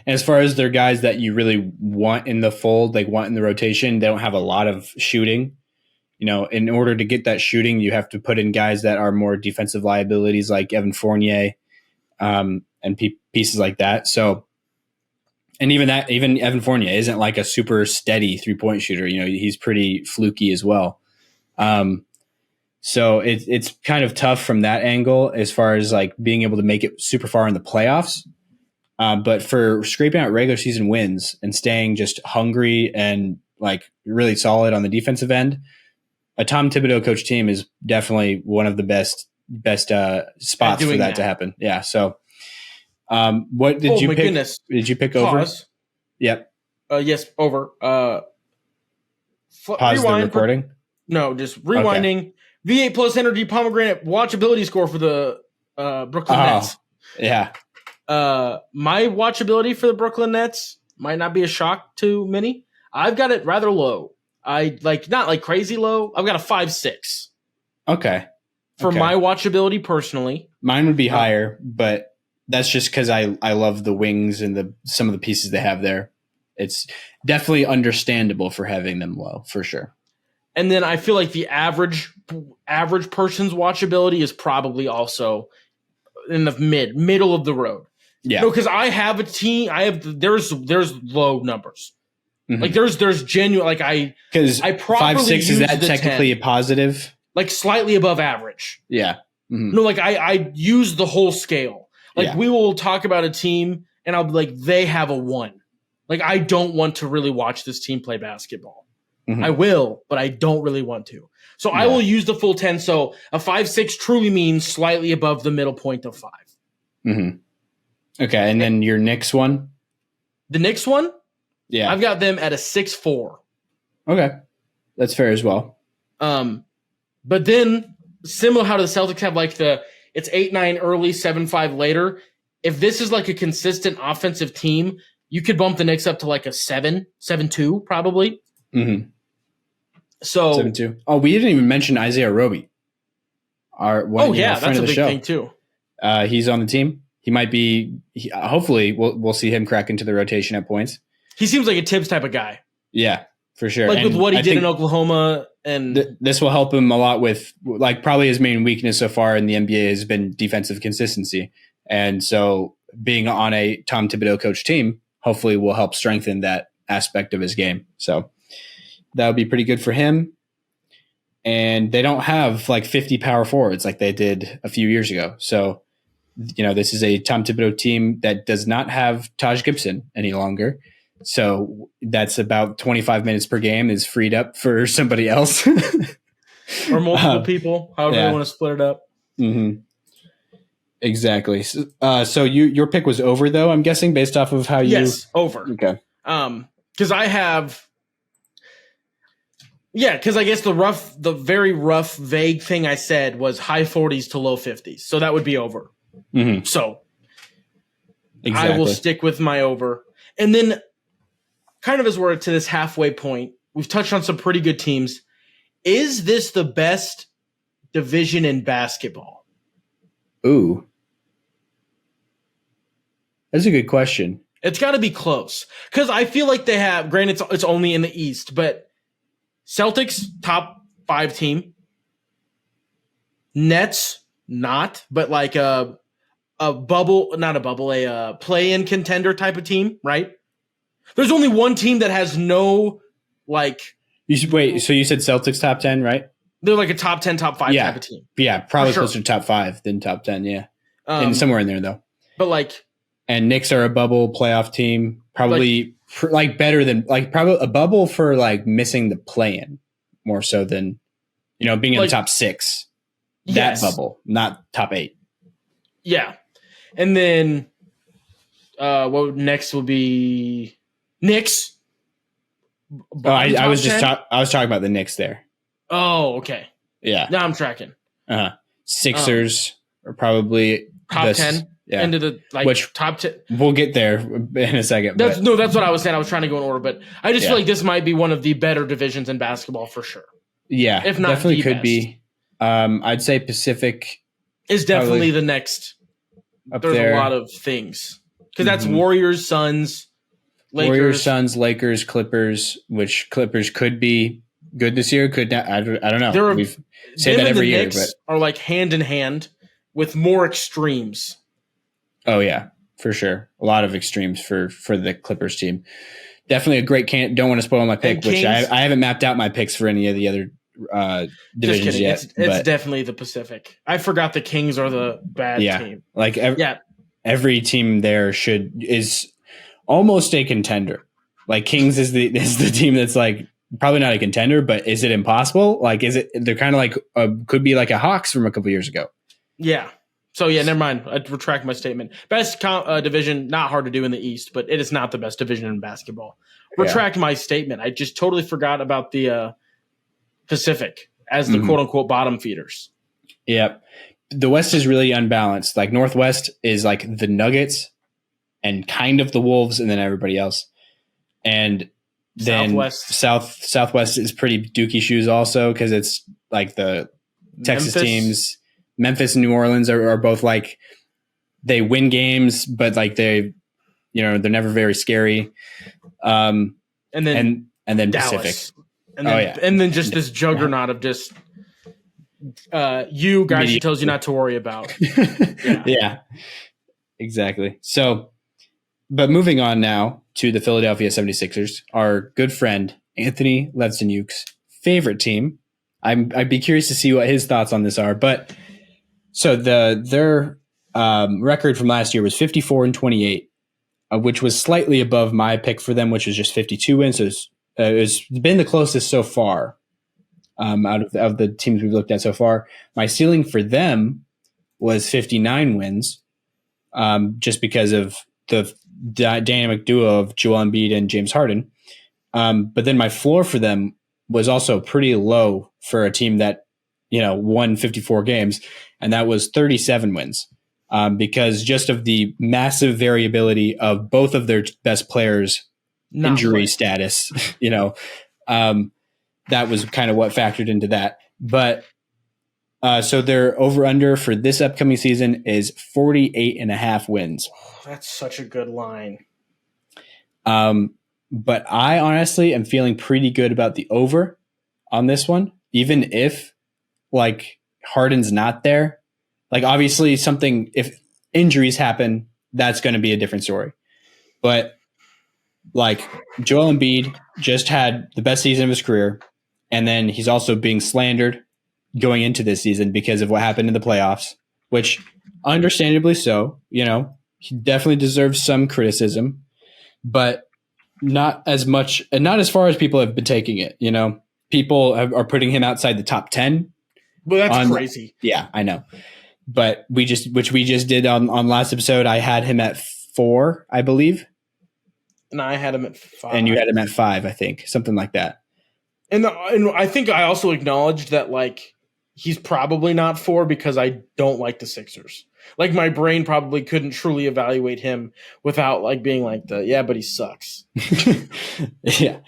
And as far as their guys that you really want in the fold, want in the rotation, they don't have a lot of shooting. In order to get that shooting, you have to put in guys that are more defensive liabilities like Evan Fournier and pieces like that. So, and even Evan Fournier isn't a super steady 3-point shooter. He's pretty fluky as well. So it's kind of tough from that angle as far as being able to make it super far in the playoffs. But for scraping out regular season wins and staying just hungry and really solid on the defensive end, a Tom Thibodeau coach team is definitely one of the best spots for that to happen. Yeah. So, what did you pick? Goodness. Did you pick Pause. over? Yep. Yes, over. Pause the recording? No, just rewinding. Okay. V8 plus energy pomegranate watchability score for the Brooklyn Nets. Yeah. My watchability for the Brooklyn Nets might not be a shock to many. I've got it rather low. I not crazy low. I've got a 5.6. Okay. For my watchability personally. Mine would be higher, but that's just because I love the wings and some of the pieces they have there. It's definitely understandable for having them low, for sure. And then I feel like the average person's watchability is probably also in the middle of the road. Yeah. No, because I have a team. There's low numbers. There's genuine because I probably 5.6 is that technically 10, a positive? Slightly above average. Yeah. No, I use the whole scale. We will talk about a team and I'll be like, they have a 1. I don't want to really watch this team play basketball. I will, but I don't really want to. So I will use the full 10. So a 5.6 truly means slightly above the middle point of 5. Okay, and then your Knicks one? The Knicks one? Yeah. I've got them at a 6.4. Okay. That's fair as well. But then, similar how the Celtics have it's 8-9 early, 7-5 later. If this is a consistent offensive team, you could bump the Knicks up to a 7.2 probably. So 7.2. Oh, we didn't even mention Isaiah Roby. That's a big thing too. He's on the team. He might be. Hopefully, we'll see him crack into the rotation at points. He seems like a Tibbs type of guy. Yeah, for sure. With what he did in Oklahoma, and this will help him a lot with probably his main weakness so far in the NBA has been defensive consistency, and so being on a Tom Thibodeau coach team hopefully will help strengthen that aspect of his game. So that would be pretty good for him. And they don't have 50 power forwards like they did a few years ago. So, this is a Tom Thibodeau team that does not have Taj Gibson any longer. So that's about 25 minutes per game is freed up for somebody else. Or multiple people, however you want to split it up. Exactly. So your pick was over, though, I'm guessing, based off of how you... Yes, over. Okay. Because I have... Yeah, because I guess the very rough, vague thing I said was high 40s to low 50s. So that would be over. So exactly. I will stick with my over. And then kind of as we're to this halfway point, we've touched on some pretty good teams. Is this the best division in basketball? Ooh. That's a good question. It's got to be close. Because I feel like they have, granted it's only in the East, but Celtics, top 5 team. Nets, not, but a bubble, not a bubble, a play-in contender type of team, right? There's only one team that has no, wait, so you said Celtics top 10, right? They're like a top 10, top 5 type of team. Yeah, probably closer to top 5 than top 10, yeah. And somewhere in there, though. But like... And Knicks are a bubble playoff team. Probably better than... Like probably a bubble for like missing the play-in more so than, being in the top 6. That bubble, not top 8. Yeah. And then what next will be Knicks. I was talking about the Knicks there. Oh, okay. Yeah. Now I'm tracking. Sixers are probably top 10 into the top 10. We'll get there in a second. That's what I was saying. I was trying to go in order, but I just feel like this might be one of the better divisions in basketball for sure. Yeah, if not definitely the could best. be. I'd say Pacific is definitely the next. Up There's there. a lot of things because that's Warriors, Suns, Lakers. Warriors, Suns, Lakers, Clippers. Which Clippers could be good this year? Could not? I don't know. We've said that every year, but are like hand in hand with more extremes. Oh yeah, for sure. A lot of extremes for the Clippers team. Definitely a great don't want to spoil my pick, which I haven't mapped out my picks for any of the other divisions yet. It's definitely the Pacific. I forgot the Kings are the bad team. Like every team there is almost a contender. Like Kings is the team that's like probably not a contender, but is it impossible? Like they're kind of like could be like a Hawks from a couple years ago. Yeah. So yeah, never mind. I retract my statement. Best division, not hard to do in the East, but it is not the best division in basketball. Retract my statement. I just totally forgot about the Pacific as the quote unquote bottom feeders. Yep. The West is really unbalanced. Like Northwest is like the Nuggets and kind of the Wolves and then everybody else. And then Southwest is pretty dookie shoes also because it's like the Texas teams. Memphis and New Orleans are both like they win games, but like they're never very scary. And then Dallas. Pacific. And then just this juggernaut of just you guys she tells you not to worry about. Yeah, exactly. So, but moving on now to the Philadelphia 76ers, our good friend Anthony Levsonuk's favorite team. I'd be curious to see what his thoughts on this are, but so their record from last year was 54-28, which was slightly above my pick for them, which was just 52 wins. So it's been the closest so far out of the teams we've looked at so far. My ceiling for them was 59 wins, just because of the dynamic duo of Joel Embiid and James Harden. But then my floor for them was also pretty low for a team that won 54 games, and that was 37 wins. Because just of the massive variability of both of their best players' injury status, that was kind of what factored into that. But so their over-under for this upcoming season is 48.5 wins. Oh, that's such a good line. But I honestly am feeling pretty good about the over on this one, even if like Harden's not there. Like obviously if injuries happen, that's going to be a different story. But like Joel Embiid just had the best season of his career. And then he's also being slandered going into this season because of what happened in the playoffs, which understandably so, he definitely deserves some criticism, but not as much and not as far as people have been taking it. People are putting him outside the top 10. Well, that's crazy. Yeah, I know. But which we just did on last episode. I had him at 4, I believe. And I had him at 5. And you had him at 5, I think. Something like that. And I think I also acknowledged that like he's probably not 4 because I don't like the Sixers. Like my brain probably couldn't truly evaluate him without like being like but he sucks. Yeah.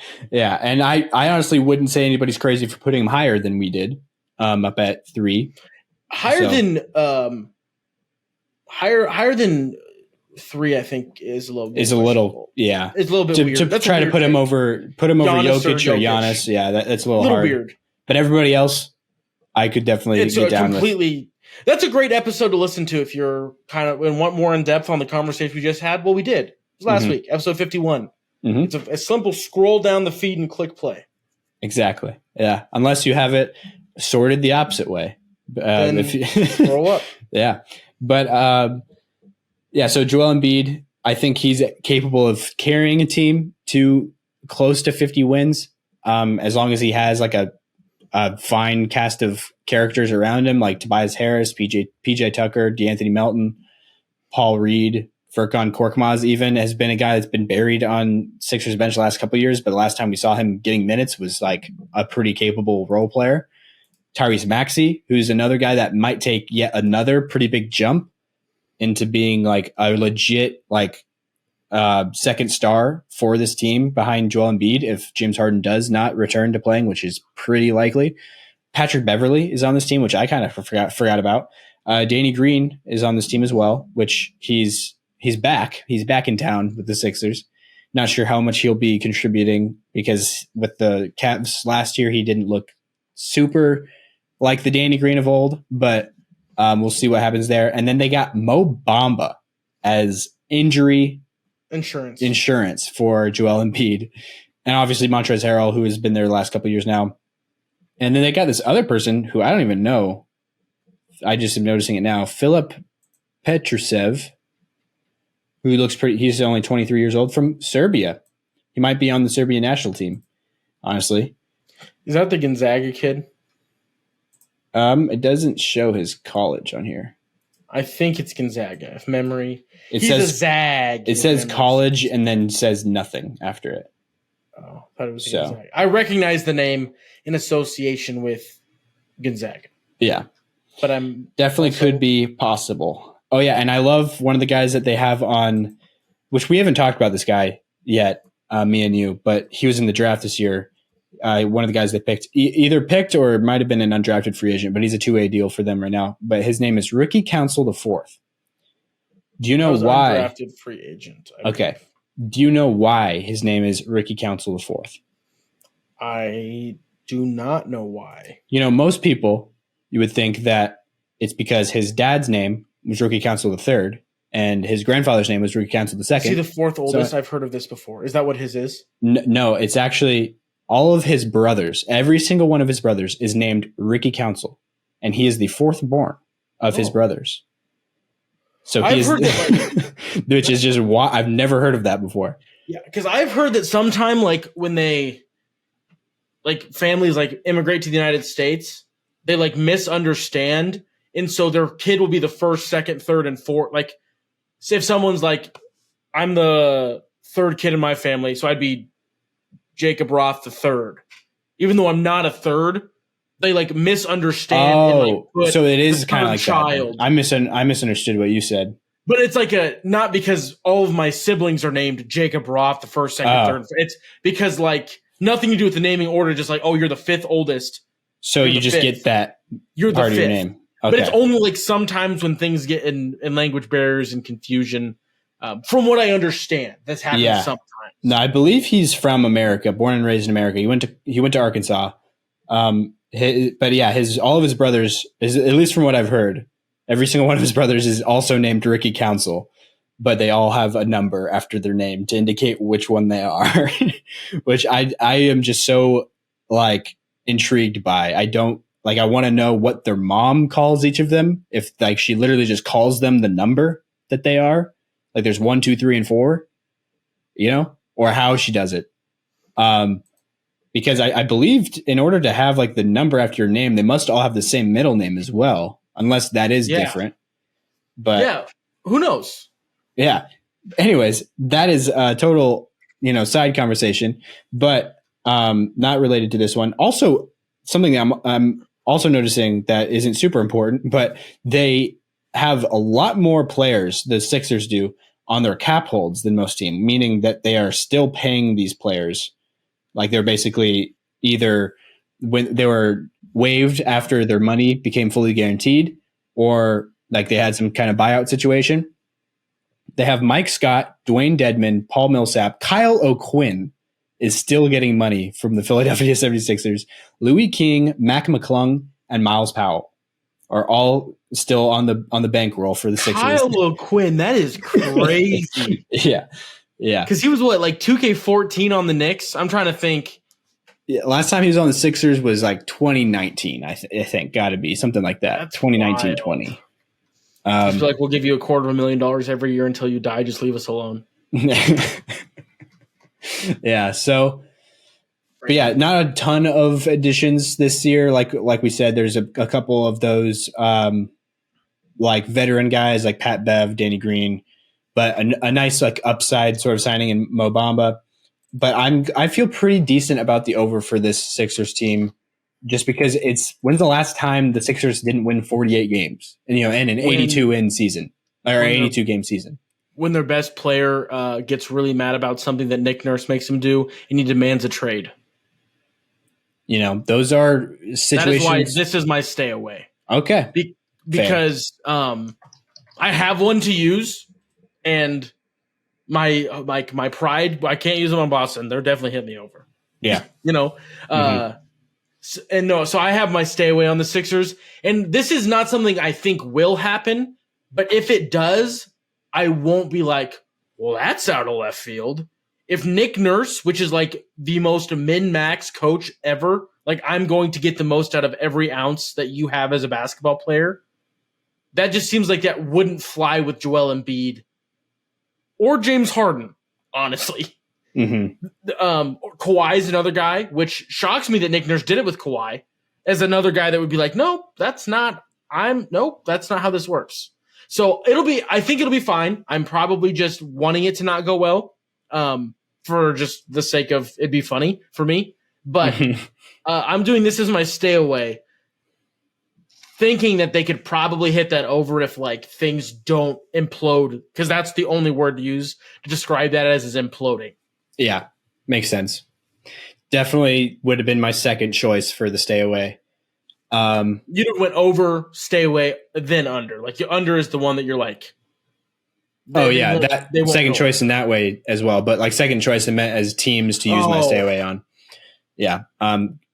And I honestly wouldn't say anybody's crazy for putting him higher than we did. Up at 3. Higher than 3, I think is a little bit It's a little bit weird. To try to put him over Jokic or Giannis. Yeah, that's a little hard. Weird. But everybody else, I could definitely get down with. That's a great episode to listen to if you're kind of and want more in depth on the conversation we just had. Well, we did. It was last week, episode 51. It's a simple scroll down the feed and click play. Exactly. Yeah. Unless you have it sorted the opposite way. Roll up. Yeah. But so Joel Embiid, I think he's capable of carrying a team to close to 50 wins, as long as he has like a fine cast of characters around him, like Tobias Harris, PJ Tucker, DeAnthony Melton, Paul Reed, Furkan Korkmaz even has been a guy that's been buried on Sixers bench the last couple of years, but the last time we saw him getting minutes was like a pretty capable role player. Tyrese Maxey, who's another guy that might take yet another pretty big jump into being like a legit like second star for this team behind Joel Embiid if James Harden does not return to playing, which is pretty likely. Patrick Beverley is on this team, which I kind of forgot about. Danny Green is on this team as well, which he's back. He's back in town with the Sixers. Not sure how much he'll be contributing because with the Cavs last year, he didn't look super like the Danny Green of old, but we'll see what happens there. And then they got Mo Bamba as injury insurance for Joel Embiid. And obviously Montrezl Harrell, who has been there the last couple of years now. And then they got this other person who I don't even know. I just am noticing it now. Filip Petrusev, who looks he's only 23 years old, from Serbia. He might be on the Serbian national team, honestly. Is that the Gonzaga kid? It doesn't show his college on here. I think it's Gonzaga, if memory. He's a Zag. It says college and then says nothing after it. Oh, I thought it was Gonzaga. I recognize the name in association with Gonzaga. Yeah. But I'm definitely could be possible. Oh, yeah, and I love one of the guys that they have on, which we haven't talked about this guy yet, me and you, but he was in the draft this year. One of the guys they picked, either picked or it might have been an undrafted free agent, but he's a two-way deal for them right now. But his name is Ricky Council IV. Do you know why? Undrafted free agent. Okay. Do you know why his name is Ricky Council IV? I do not know why. You know, most people, you would think that it's because his dad's name was Ricky Council III and his grandfather's name was Ricky Council II. Is he the fourth oldest? I've heard of this before. Is that what his is? No, it's actually all of his brothers. Every single one of his brothers is named Ricky Council, and he is the fourth born of his brothers. So I've heard that, which is just why I've never heard of that before. Yeah, because I've heard that sometime, like when they, like families like immigrate to the United States, they like misunderstand, and so their kid will be the first, second, third, and fourth. Like, say if someone's like, I'm the third kid in my family, so I'd be Jacob Roth the third, even though I'm not a third. They like misunderstand. Oh, and, like, so it is kind of like child. That. I misunderstood what you said. But it's like not because all of my siblings are named Jacob Roth, the first, second, third. It's because like nothing to do with the naming order. Just like, oh, you're the fifth oldest. So you just get that you're part the of fifth. Your name. Okay. But it's only like sometimes when things get in language barriers and confusion. From what I understand, that's happened sometimes. No, I believe he's from America, born and raised in America. He went to Arkansas. But yeah, all of his brothers, at least from what I've heard, every single one of his brothers is also named Ricky Council, but they all have a number after their name to indicate which one they are, which I am just so like intrigued by. I want to know what their mom calls each of them. If like she literally just calls them the number that they are, like there's 1, 2, 3, and 4, you know, or how she does it. Because I believed in order to have like the number after your name, they must all have the same middle name as well, unless that is different. But yeah, who knows? Yeah. Anyways, that is a total, side conversation, but not related to this one. Also, something that I'm also noticing that isn't super important, but they have a lot more players, the Sixers do, on their cap holds than most teams, meaning that they are still paying these players. Like they're basically either when they were waived after their money became fully guaranteed, or like they had some kind of buyout situation. They have Mike Scott, Dwayne Dedman, Paul Millsap, Kyle O'Quinn is still getting money from the Philadelphia 76ers. Louis King, Mac McClung, and Miles Powell are all still on the bankroll for the Sixers. Kyle O'Quinn, that is crazy. Yeah. Yeah. Because he was like 2K14 on the Knicks? I'm trying to think. Yeah, last time he was on the Sixers was like 2019, I think. Got to be something like that. That's 2019, wild. 20. Just like, we'll give you $250,000 every year until you die. Just leave us alone. Yeah. So, but yeah, not a ton of additions this year. Like we said, there's a couple of those like veteran guys like Pat Bev, Danny Green, but a nice like upside sort of signing in Mo Bamba. But I feel pretty decent about the over for this Sixers team, just because when's the last time the Sixers didn't win 48 games and and an 82 win season or 82 game season. When their best player gets really mad about something that Nick Nurse makes him do, and he demands a trade. Those are situations. That is why this is my stay away. Okay. Because I have one to use, and my pride, I can't use them on Boston. They're definitely hitting me over. Yeah. So I have my stay away on the Sixers, and this is not something I think will happen, but if it does, I won't be like, well, that's out of left field. If Nick Nurse, which is like the most min-max coach ever, like I'm going to get the most out of every ounce that you have as a basketball player, that just seems like that wouldn't fly with Joel Embiid or James Harden, honestly. Mm-hmm. Kawhi is another guy, which shocks me that Nick Nurse did it with Kawhi, as another guy that would be like, nope, that's not how this works. So I think it'll be fine. I'm probably just wanting it to not go well, for just the sake of it'd be funny for me. But I'm doing this as my stay away, thinking that they could probably hit that over if like things don't implode, because that's the only word to use to describe that as is imploding. Yeah, makes sense. Definitely would have been my second choice for the stay away. You went over, stay away, then under. Like your under is the one that you're like. That second choice in that way as well. But like second choice I meant as teams to use my stay away on. Yeah,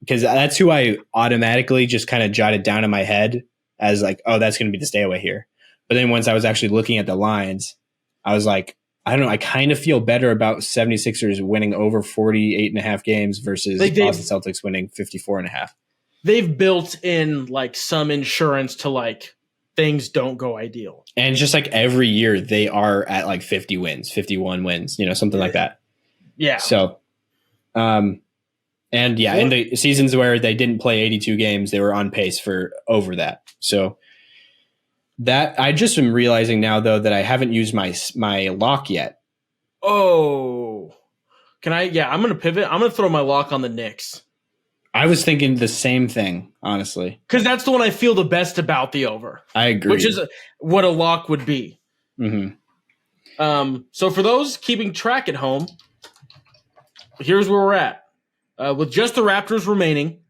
because that's who I automatically just kind of jotted down in my head as like, oh, that's going to be the stay away here. But then once I was actually looking at the lines, I was like, I don't know. I kind of feel better about 76ers winning over 48.5 games versus Boston Celtics winning 54.5. They've built in like some insurance to like things don't go ideal. And just like every year they are at like 50 wins, 51 wins, something like that. Yeah. So, in the seasons where they didn't play 82 games, they were on pace for over that. So that I just am realizing now though that I haven't used my lock yet. Oh, can I? Yeah, I'm going to pivot. I'm going to throw my lock on the Knicks. I was thinking the same thing, honestly. Because that's the one I feel the best about the over. I agree. Which is what a lock would be. Mm-hmm. So for those keeping track at home, here's where we're at. With just the Raptors remaining,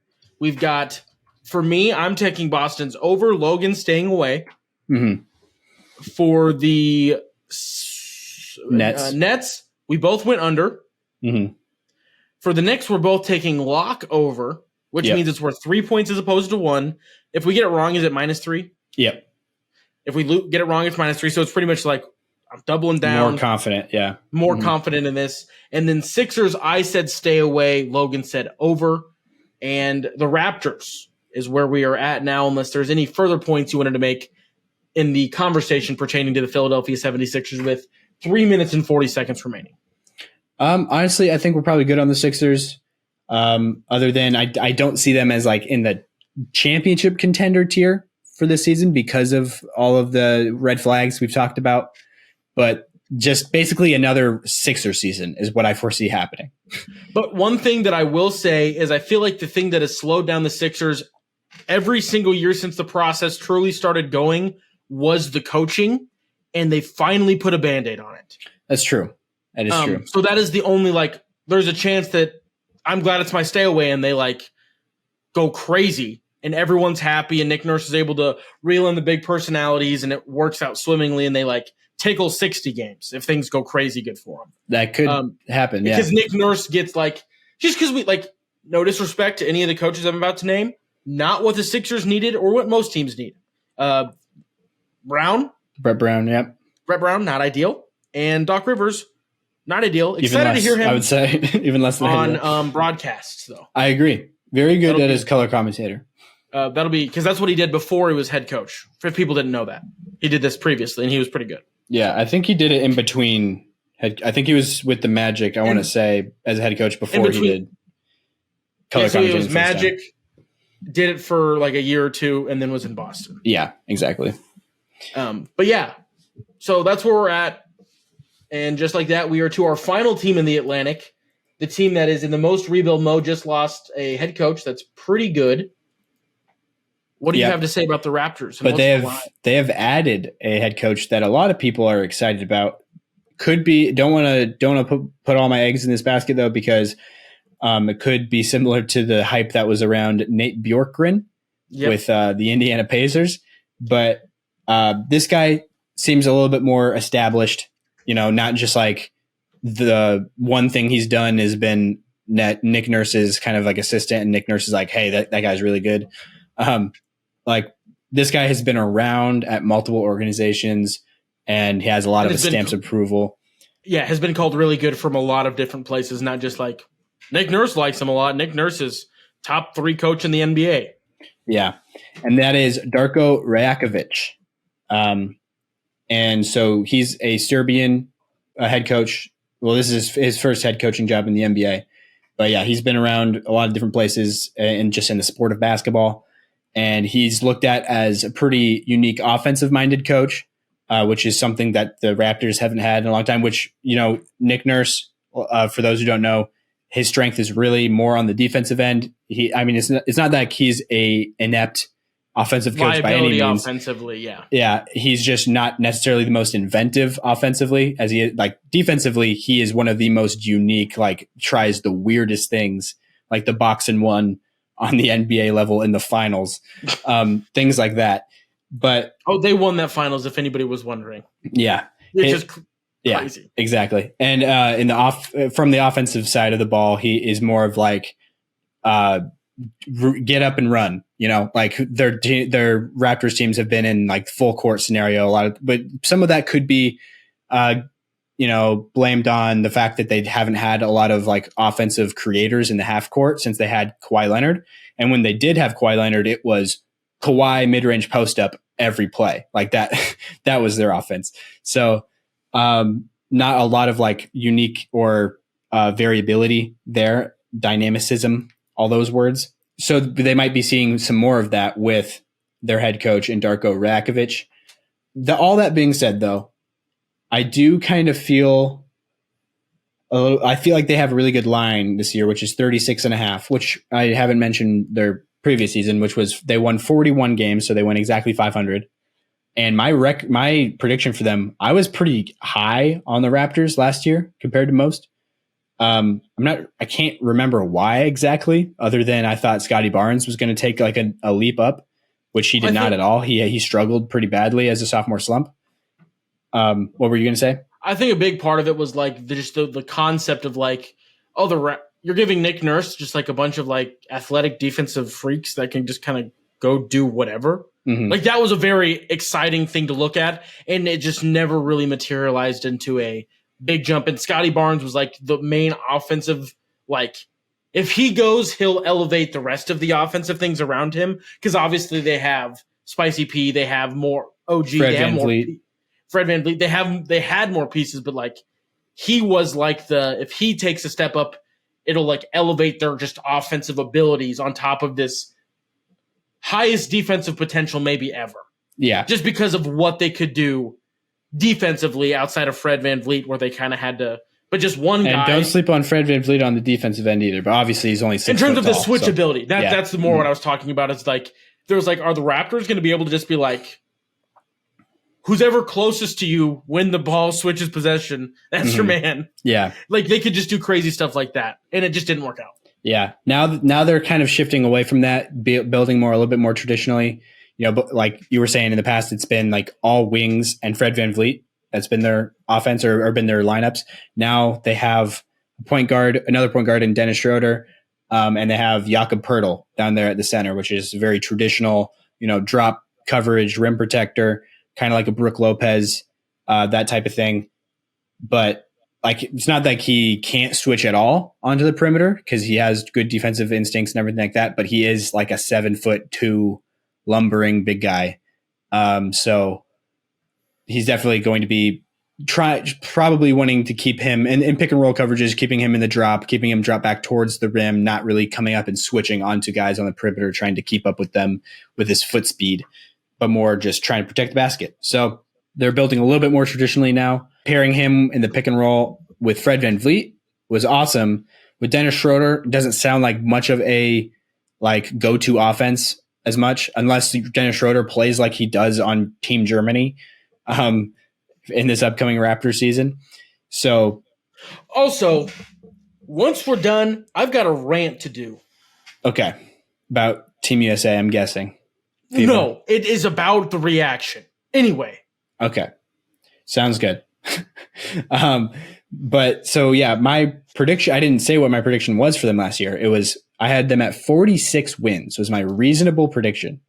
we've got, for me, I'm taking Boston's over, Logan staying away. Mm-hmm. For the Nets, we both went under. Mm-hmm. For the Knicks, we're both taking lock over, which means it's worth 3 points as opposed to 1. If we get it wrong, is it -3? Yep. If we get it wrong, it's -3. So it's pretty much like I'm doubling down. More confident, yeah. More confident in this. And then Sixers, I said stay away. Logan said over. And the Raptors is where we are at now, unless there's any further points you wanted to make in the conversation pertaining to the Philadelphia 76ers with 3 minutes and 40 seconds remaining. Honestly, I think we're probably good on the Sixers. Other than I don't see them as like in the championship contender tier for this season because of all of the red flags we've talked about. But just basically another Sixers season is what I foresee happening. But one thing that I will say is I feel like the thing that has slowed down the Sixers every single year since the process truly started going was the coaching, and they finally put a Band-Aid on it. That's true. That is true. So that is the only, there's a chance that I'm glad it's my stay away and they go crazy and everyone's happy and Nick Nurse is able to reel in the big personalities and it works out swimmingly and they tickle 60 games if things go crazy good for them. That could happen, yeah. Because Nick Nurse gets just because we no disrespect to any of the coaches I'm about to name, not what the Sixers needed or what most teams need. Brett Brown, yep. Brett Brown, not ideal. And Doc Rivers, Not ideal. Excited to hear him. I would say even less than on broadcasts, though. I agree. Very good at his color commentator. That'll be because that's what he did before he was head coach. If people didn't know that, he did this previously, and he was pretty good. Yeah, I think he did it in between. I think he was with the Magic. I want to say as a head coach before he did color commentating. It was Magic. Did it for like a year or two, and then was in Boston. Yeah, exactly. But yeah, so that's where we're at. And just like that, we are to our final team in the Atlantic. The team that is in the most rebuild mode just lost a head coach that's pretty good. What do you have to say about the Raptors? But they have added a head coach that a lot of people are excited about. Could be don't want to put all my eggs in this basket though, because it could be similar to the hype that was around Nate Bjorkgren with the Indiana Pacers. But this guy seems a little bit more established. Not just like the one thing he's done has been Nick Nurse's kind of like assistant, and Nick Nurse is like, hey, that guy's really good. Like this guy has been around at multiple organizations, and he has a lot of stamps of approval. Yeah, has been called really good from a lot of different places, not just like Nick Nurse likes him a lot. Nick Nurse is top 3 coach in the NBA. Yeah, and that is Darko Rajakovic. And so he's a Serbian head coach. Well, this is his first head coaching job in the NBA. But yeah, he's been around a lot of different places and just in the sport of basketball. And he's looked at as a pretty unique offensive-minded coach, which is something that the Raptors haven't had in a long time, which, Nick Nurse, for those who don't know, his strength is really more on the defensive end. It's not like he's a inept offensive coach by any means. Offensively, yeah. Yeah, he's just not necessarily the most inventive offensively, as he is, like defensively, he is one of the most unique, like tries the weirdest things, like the box and one on the NBA level in the finals, things like that. But they won that finals, if anybody was wondering. Yeah. It's just crazy. Yeah, exactly. And from the offensive side of the ball, he is more of like get up and run. Like their Raptors teams have been in like full court scenario but some of that could be blamed on the fact that they haven't had a lot of like offensive creators in the half court since they had Kawhi Leonard. And when they did have Kawhi Leonard, it was Kawhi mid-range post up every play like that. That was their offense. So not a lot of like unique or variability there, dynamicism, all those words. So they might be seeing some more of that with their head coach in Darko Rajakovic. All that being said, though, I do kind of feel I feel like they have a really good line this year, which is 36.5, which I haven't mentioned their previous season, which was they won 41 games, so they went exactly 500. And my prediction for them, I was pretty high on the Raptors last year compared to most. I can't remember why exactly, other than I thought Scotty Barnes was going to take like a leap up, which he did not at all. He struggled pretty badly as a sophomore slump. What were you going to say? I think a big part of it was like the concept of like, you're giving Nick Nurse just like a bunch of like athletic defensive freaks that can just kind of go do whatever. Mm-hmm. Like that was a very exciting thing to look at, and it just never really materialized into a big jump. And Scotty Barnes was like the main offensive, like if he goes, he'll elevate the rest of the offensive things around him. Cause obviously they have Spicy P, they have more OG, Fred VanVleet. They had more pieces, but like he was like if he takes a step up, it'll like elevate their just offensive abilities on top of this highest defensive potential maybe ever. Yeah. Just because of what they could do defensively outside of Fred VanVleet, where they kind of had to, but just one guy. And don't sleep on Fred VanVleet on the defensive end either, but obviously he's only 6 in terms of the tall, switchability. That's the more what I was talking about. It's like, there was like, are the Raptors going to be able to just be like, who's ever closest to you when the ball switches possession, that's your man. Yeah. Like they could just do crazy stuff like that. And it just didn't work out. Yeah. Now they're kind of shifting away from that, building a little bit more traditionally. But like you were saying in the past, it's been like all wings and Fred VanVleet. That's been their offense or been their lineups. Now they have another point guard in Dennis Schroeder, and they have Jakob Poeltl down there at the center, which is very traditional, drop coverage, rim protector, kind of like a Brook Lopez, that type of thing. But like it's not like he can't switch at all onto the perimeter because he has good defensive instincts and everything like that. But he is like a 7'2" lumbering big guy. So he's definitely going to be probably wanting to keep him in pick and roll coverages, keeping him in the drop, keeping him drop back towards the rim, not really coming up and switching onto guys on the perimeter, trying to keep up with them with his foot speed, but more just trying to protect the basket. So they're building a little bit more traditionally now. Pairing him in the pick and roll with Fred VanVleet was awesome. With Dennis Schroeder, it doesn't sound like much of a like go-to offense as much, unless Dennis Schroeder plays like he does on Team Germany in this upcoming Raptors season. So, also, once we're done, I've got a rant to do. Okay, about Team USA, I'm guessing. FIBA. No, it is about the reaction. Anyway. Okay, sounds good. But so yeah, my prediction, I didn't say what my prediction was for them last year. I had them at 46 wins was my reasonable prediction.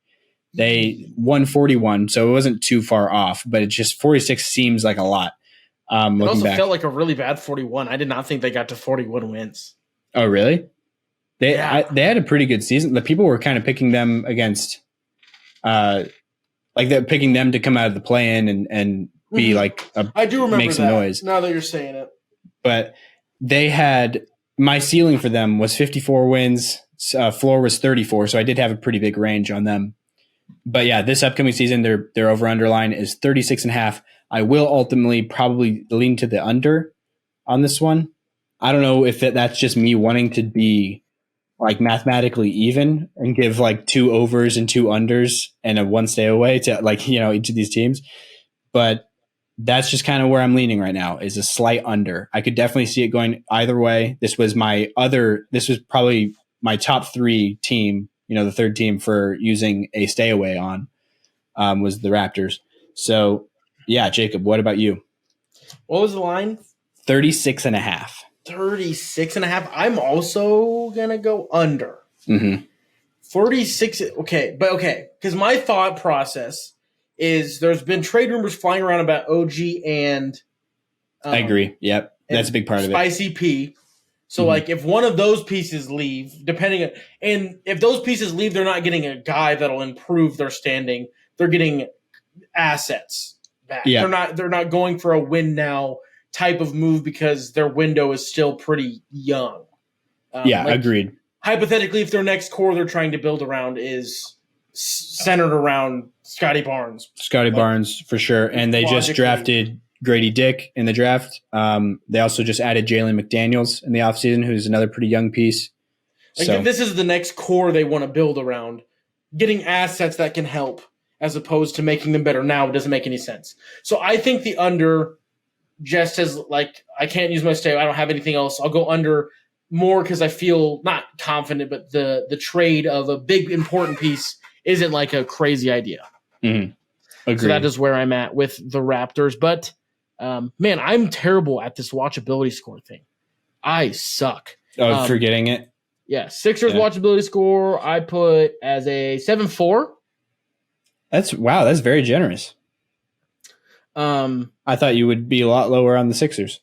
They won 41, so it wasn't too far off, but it just 46 seems like a lot. It also felt like a really bad 41. I did not think they got to 41 wins. Oh, really? They had a pretty good season. The people were kind of picking them against, like they're picking them to come out of the play-in and be like, I do remember make some noise. Now that you're saying it, but they had my ceiling for them was 54 wins. Floor was 34, so I did have a pretty big range on them. But yeah, this upcoming season, their over-under line is 36.5. I will ultimately probably lean to the under on this one. I don't know if that's just me wanting to be like mathematically even and give like 2 overs and 2 unders and a 1 stay away to like, each of these teams. But that's just kind of where I'm leaning right now is a slight under. I could definitely see it going either way. This was probably my top 3 team, the third team for using a stay away on was the Raptors. So yeah, Jacob, what about you? What was the line? 36.5. 36.5. I'm also going to go under. 46. Okay. Because my thought process is there's been trade rumors flying around about OG and I agree. Yep. That's a big part of it. Spicy P. So like if one of those pieces leave, and if those pieces leave, they're not getting a guy that'll improve their standing. They're getting assets back. Yeah. They're not going for a win now type of move because their window is still pretty young. Agreed. Hypothetically, if their next core they're trying to build around is centered around Scotty Barnes. Barnes for sure. And they just drafted Grady Dick in the draft. They also just added Jalen McDaniels in the offseason, who's another pretty young piece. If this is the next core they want to build around, getting assets that can help as opposed to making them better now doesn't make any sense. So I think the under just as like I can't use my stay. I don't have anything else. I'll go under more because I feel not confident, but the trade of a big important piece isn't like a crazy idea. Agreed. So that is where I'm at with the Raptors. But man, I'm terrible at this watchability score thing. I suck. Forgetting it. Yeah, Sixers watchability score I put as a 7.4. That's very generous. I thought you would be a lot lower on the Sixers.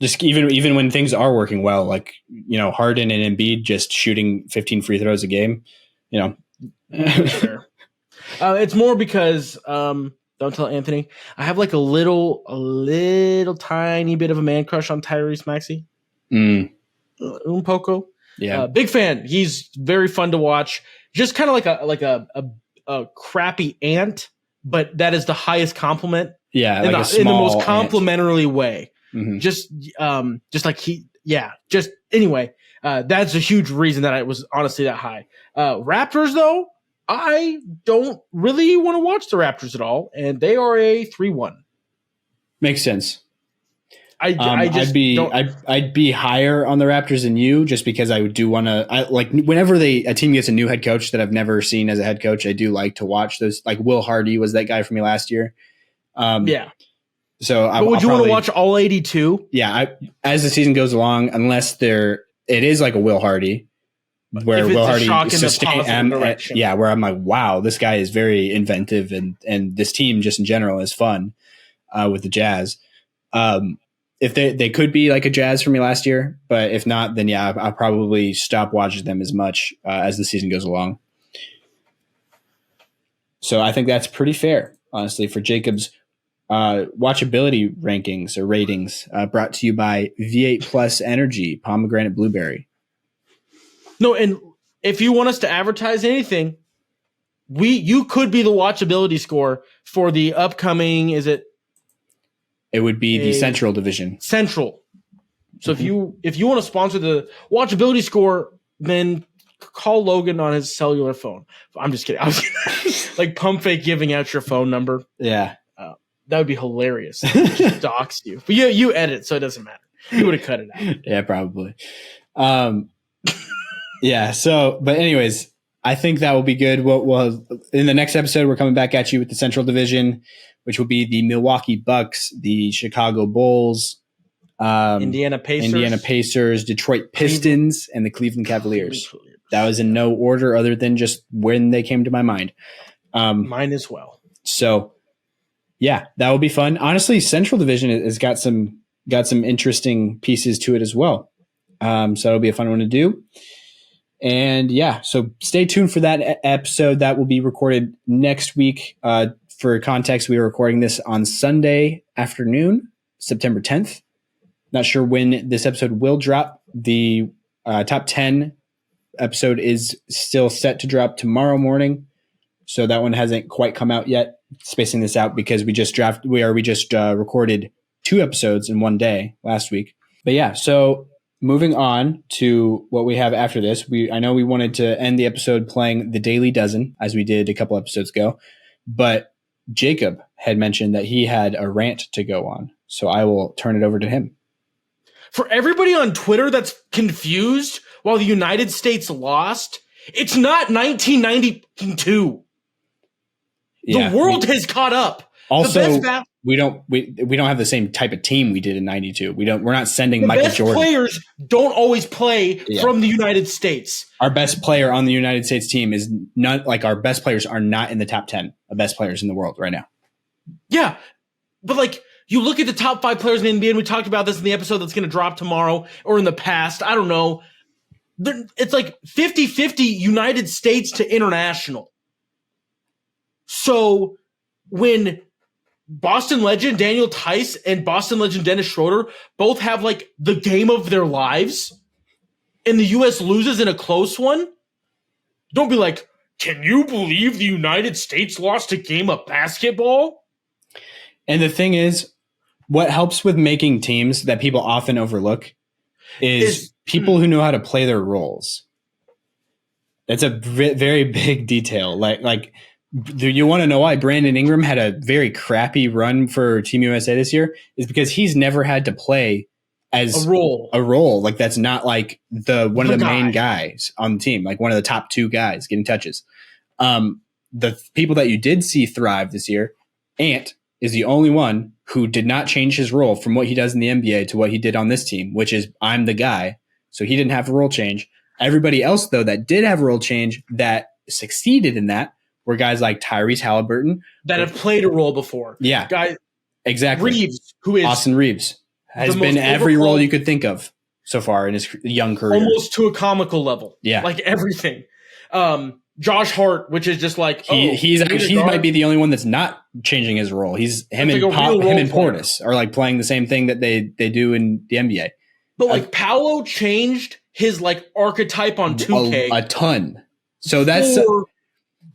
Just even when things are working well, like Harden and Embiid just shooting 15 free throws a game, Sure. It's more because don't tell Anthony. I have like a little tiny bit of a man crush on Tyrese Maxey. Poco. Yeah, big fan. He's very fun to watch. Just kind of like a crappy ant, but that is the highest compliment. Yeah, in the most complimentary way. Mm-hmm. Just like anyway. That's a huge reason that it was honestly that high. Raptors though, I don't really want to watch the Raptors at all, and they are a 3-1. Makes sense. I'd be higher on the Raptors than you, just because I do want to. Whenever a team gets a new head coach that I've never seen as a head coach, I do like to watch those. Like Will Hardy was that guy for me last year. So, would you want to watch all 82? Yeah, as the season goes along, unless it is like a Will Hardy, where Will Hardy sustained, where I'm like, wow, this guy is very inventive, and this team just in general is fun with the Jazz. if they could be like a Jazz for me last year, but if not, then yeah, I'll probably stop watching them as much as the season goes along. So I think that's pretty fair, honestly, for Jacob's watchability rankings or ratings, brought to you by V8 Plus Energy, Pomegranate Blueberry. No, and if you want us to advertise anything, you could be the watchability score for the upcoming. Is it? It would be the Central Division. Central. So if you want to sponsor the watchability score, then call Logan on his cellular phone. I'm just kidding. I was like pump fake giving out your phone number. Yeah. That would be hilarious. Just dox you. But you edit, so it doesn't matter. You would have cut it out. Yeah, probably. Yeah. So, but anyways, I think that will be good. We'll in the next episode, we're coming back at you with the Central Division, which will be the Milwaukee Bucks, the Chicago Bulls, Indiana Pacers, Detroit Pistons, and the Cleveland Cavaliers. That was in no order other than just when they came to my mind. Mine as well. So, yeah, that will be fun. Honestly, Central Division has got some interesting pieces to it as well. So that'll be a fun one to do. And yeah, so stay tuned for that episode. That will be recorded next week. For context, we are recording this on Sunday afternoon, September 10th. Not sure when this episode will drop. The top 10 episode is still set to drop tomorrow morning. So that one hasn't quite come out yet. Spacing this out because we just recorded 2 episodes in one day last week. But yeah, so moving on to what we have after this, I know we wanted to end the episode playing the Daily Dozen as we did a couple episodes ago, but Jacob had mentioned that he had a rant to go on, so I will turn it over to him. For everybody on Twitter that's confused while the United States lost, it's not 1992. Yeah, the world has caught up. Also, we don't have the same type of team we did in '92. We're not sending Michael Jordan. Players don't always play from the United States. Our best player on the United States team is not like our best players are not in the top 10 of best players in the world right now. Yeah, but like you look at the top 5 players in the NBA, and we talked about this in the episode that's going to drop tomorrow or in the past. I don't know. It's like 50-50 United States to international. So when Boston legend Daniel Tice and Boston legend Dennis Schroeder both have like the game of their lives and the U.S. loses in a close one, don't be like, can you believe the United States lost a game of basketball? And the thing is, what helps with making teams that people often overlook is people who know how to play their roles. That's a very big detail. Like, you want to know why Brandon Ingram had a very crappy run for Team USA this year? Is because he's never had to play as a role. Like that's not like one of the main guys on the team, like one of the top 2 guys getting touches. The people that you did see thrive this year, Ant is the only one who did not change his role from what he does in the NBA to what he did on this team, which is I'm the guy. So he didn't have a role change. Everybody else, though, that did have a role change that succeeded in that were guys like Tyrese Halliburton that have played a role before. Yeah, guy exactly. Reeves, who is Austin Reeves, has been every role you could think of so far in his young career, almost to a comical level. Yeah, like everything. Josh Hart, which is just like he might be the only one that's not changing his role. Him and Portis are like playing the same thing that they do in the NBA. But like Paolo changed his like archetype on 2K a ton. So that's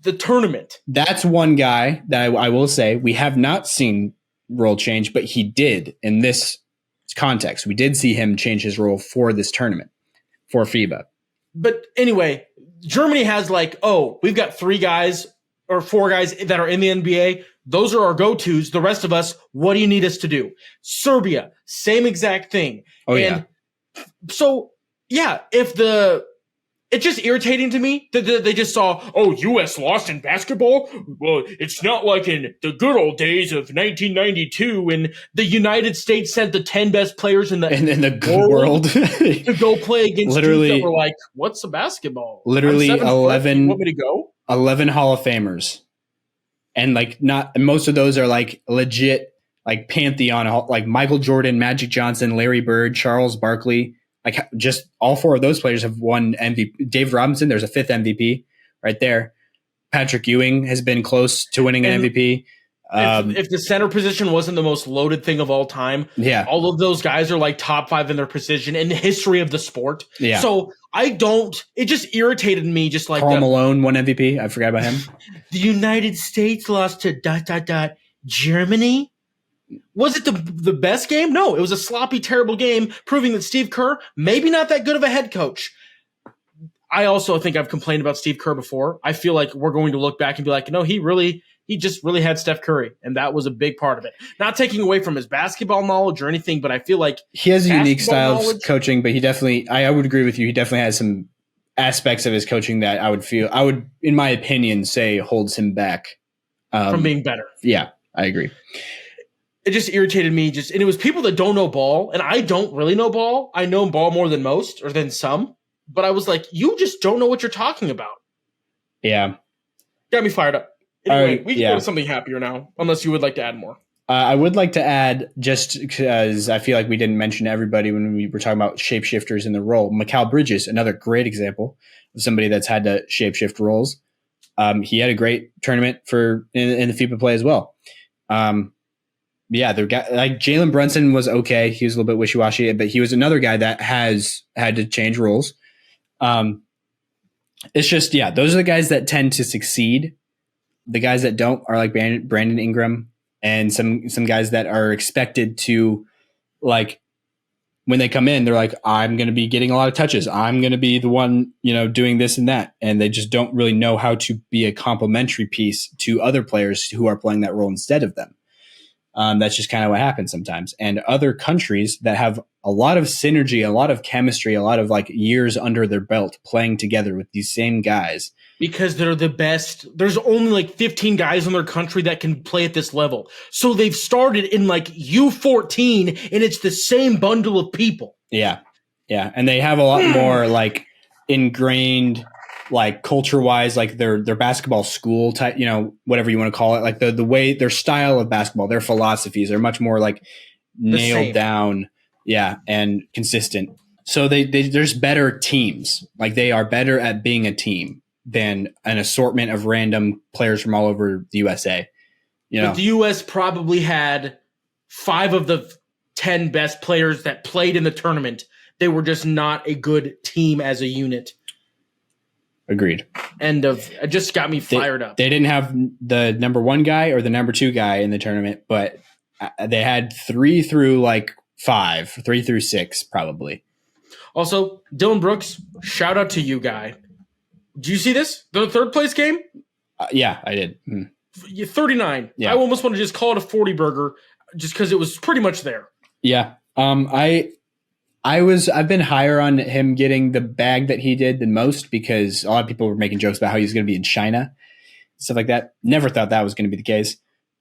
the tournament. That's one guy that I will say we have not seen role change, but he did in this context. We did see him change his role for this tournament for FIBA. But anyway, Germany has like, we've got 3 guys or 4 guys that are in the NBA. Those are our go-tos. The rest of us, what do you need us to do? Serbia, same exact thing. So, yeah, it's just irritating to me that they just saw, U.S. lost in basketball? Well, it's not like in the good old days of 1992 when the United States sent the 10 best players in the world to go play against literally, teams that were like, what's a basketball? Literally 11, you want me to go? 11 Hall of Famers. And like most of those are like legit, like pantheon, like Michael Jordan, Magic Johnson, Larry Bird, Charles Barkley. Like just all 4 of those players have won MVP. Dave Robinson, there's a 5th MVP right there. Patrick Ewing has been close to winning an MVP. If the center position wasn't the most loaded thing of all time, all of those guys are like top 5 in their position in the history of the sport. Yeah. So it just irritated me. Just like Karl Malone won MVP. I forgot about him. The United States lost to ... Germany. Was it the best game? No, it was a sloppy, terrible game, proving that Steve Kerr, maybe not that good of a head coach. I also think I've complained about Steve Kerr before. I feel like we're going to look back and be like, no, he just really had Steph Curry, and that was a big part of it. Not taking away from his basketball knowledge or anything, but I feel like he has a unique style of coaching, but I would agree with you. He definitely has some aspects of his coaching that I would, in my opinion, say holds him back from being better. Yeah, I agree. It just irritated me. And it was people that don't know ball, and I don't really know ball. I know ball more than most, or than some. But I was like, you just don't know what you're talking about. Yeah. Got me fired up. Anyway, we can go to something happier now, unless you would like to add more. I would like to add, just because I feel like we didn't mention everybody when we were talking about shapeshifters in the role. Mikal Bridges, another great example of somebody that's had to shapeshift roles. He had a great tournament in the FIBA play as well. Like Jalen Brunson was okay. He was a little bit wishy-washy, but he was another guy that has had to change roles. It's just, those are the guys that tend to succeed. The guys that don't are like Brandon Ingram and some guys that are expected to, like, when they come in, they're like, I'm going to be getting a lot of touches. I'm going to be the one, doing this and that. And they just don't really know how to be a complementary piece to other players who are playing that role instead of them. That's just kind of what happens sometimes. And other countries that have a lot of synergy, a lot of chemistry, a lot of like years under their belt playing together with these same guys. Because they're the best. There's only like 15 guys in their country that can play at this level. So they've started in like U14 and it's the same bundle of people. Yeah. Yeah. And they have a lot more like ingrained, like culture wise, like their basketball school type, whatever you want to call it, like the way their style of basketball, their philosophies are much more like nailed down. Yeah. And consistent. So there's better teams. Like they are better at being a team than an assortment of random players from all over the USA. But the US probably had 5 of the 10 best players that played in the tournament. They were just not a good team as a unit. Agreed. It just got me fired up. They didn't have the number 1 guy or the number 2 guy in the tournament, but they had 3 through 6 probably. Also, Dylan Brooks, shout out to you, guy. Do you see this? The third place game? Yeah, I did. 39. Yeah. I almost want to just call it a 40 burger just because it was pretty much there. Yeah. I've been higher on him getting the bag that he did than most because a lot of people were making jokes about how he was going to be in China, stuff like that. Never thought that was going to be the case.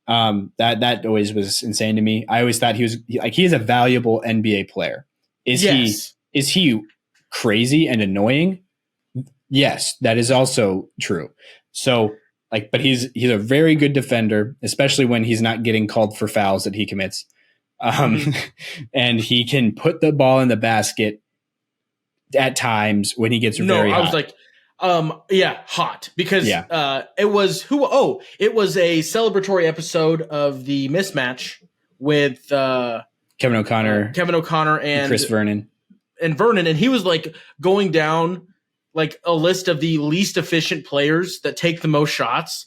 That always was insane to me. I always thought he is a valuable NBA player. Is he crazy and annoying? Yes, that is also true. So but he's a very good defender, especially when he's not getting called for fouls that he commits. And he can put the ball in the basket at times when he gets very hot. I was like, hot because it was it was a celebratory episode of the mismatch with Kevin O'Connor and Chris Vernon and he was like going down like a list of the least efficient players that take the most shots.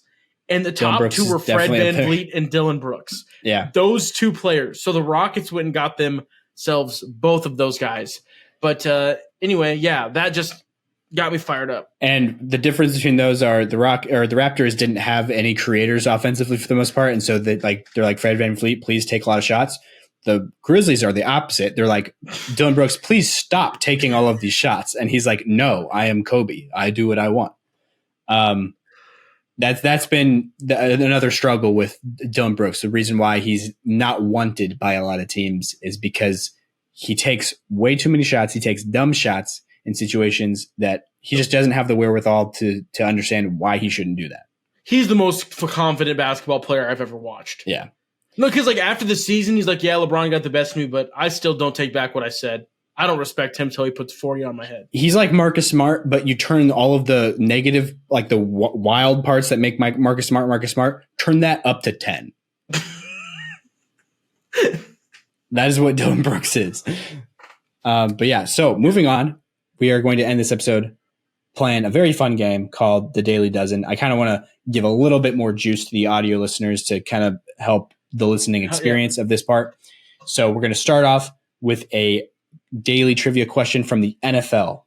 And the top 2 were Fred VanVleet and Dylan Brooks. Yeah. Those 2 players. So the Rockets went and got themselves both of those guys. But anyway, that just got me fired up. And the difference between those are the Raptors didn't have any creators offensively for the most part. And so they're like Fred VanVleet, please take a lot of shots. The Grizzlies are the opposite. They're like, Dylan Brooks, please stop taking all of these shots. And he's like, no, I am Kobe. I do what I want. That's been another struggle with Dylan Brooks. The reason why he's not wanted by a lot of teams is because he takes way too many shots. He takes dumb shots in situations that he just doesn't have the wherewithal to understand why he shouldn't do that. He's the most confident basketball player I've ever watched. Yeah. No, because like after the season, he's like, yeah, LeBron got the best of me, but I still don't take back what I said. I don't respect him till he puts 40 on my head. He's like Marcus Smart, but you turn all of the negative, like the wild parts that make Marcus Smart, turn that up to 10. That is what Dylan Brooks is. But yeah, so moving on, we are going to end this episode playing a very fun game called The Daily Dozen. I kind of want to give a little bit more juice to the audio listeners to kind of help the listening experience of this part. So we're going to start off with a daily trivia question from the NFL.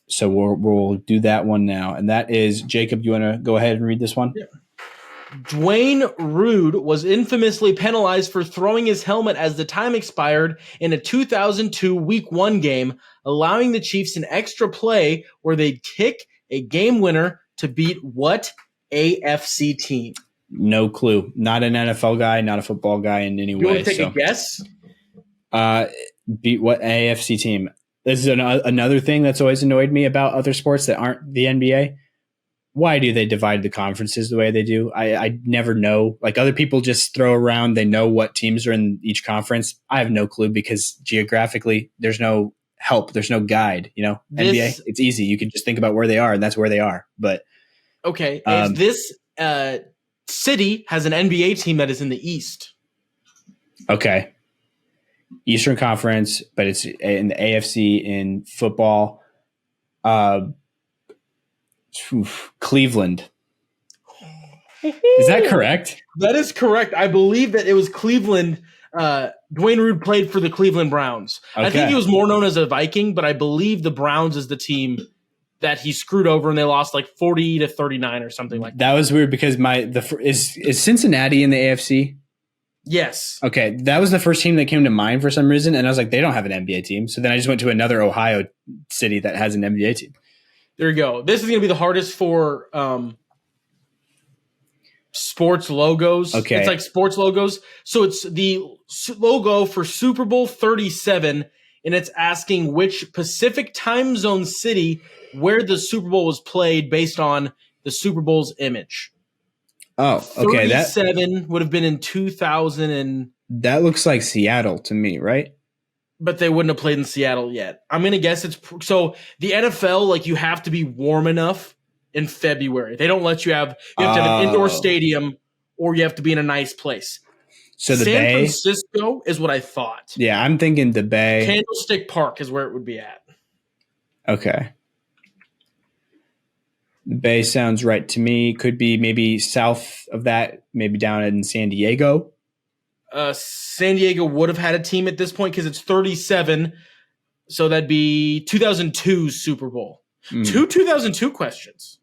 So we'll do that one now. And that is, Jacob, you want to go ahead and read this one? Yeah. Dwayne Rude was infamously penalized for throwing his helmet as the time expired in a 2002 Week 1 game, allowing the Chiefs an extra play where they'd kick a game winner to beat what AFC team? No clue. Not an NFL guy, not a football guy in any way. You want to take a guess? Beat what AFC team? This is another thing that's always annoyed me about other sports that aren't the NBA. Why do they divide the conferences the way they do? I never know. Like other people just throw around, they know what teams are in each conference. I have no clue because geographically there's no help. There's no guide, NBA, it's easy. You can just think about where they are and that's where they are. But okay. This city has an NBA team that is in the East. Okay. Eastern Conference, but it's in the AFC in football. Cleveland. Is that correct? That is correct. I believe that it was Cleveland. Dwayne Rude played for the Cleveland Browns. Okay. I think he was more known as a Viking, but I believe the Browns is the team that he screwed over and they lost like 40-39 or something like that. That was weird because is Cincinnati in the AFC? Yes. Okay, that was the first team that came to mind for some reason, and I was like, they don't have an NBA team. So then I just went to another Ohio city that has an NBA team. There you go. This is going to be the hardest for sports logos. Okay. It's like sports logos. So it's the logo for Super Bowl 37, and it's asking which Pacific time zone city where the Super Bowl was played based on the Super Bowl's image. Oh, okay. 37 would have been in 2000 and that looks like Seattle to me, right? But they wouldn't have played in Seattle yet. I'm going to guess it's so the NFL, like you have to be warm enough in February. They don't let you have to have an indoor stadium or you have to be in a nice place. So the San Bay? Francisco is what I thought. Yeah, I'm thinking the Bay. Candlestick Park is where it would be at. Okay. The Bay sounds right to me. Could be maybe south of that, maybe down in San Diego. San Diego would have had a team at this point because it's 37. So that'd be 2002 Super Bowl. 2002 questions.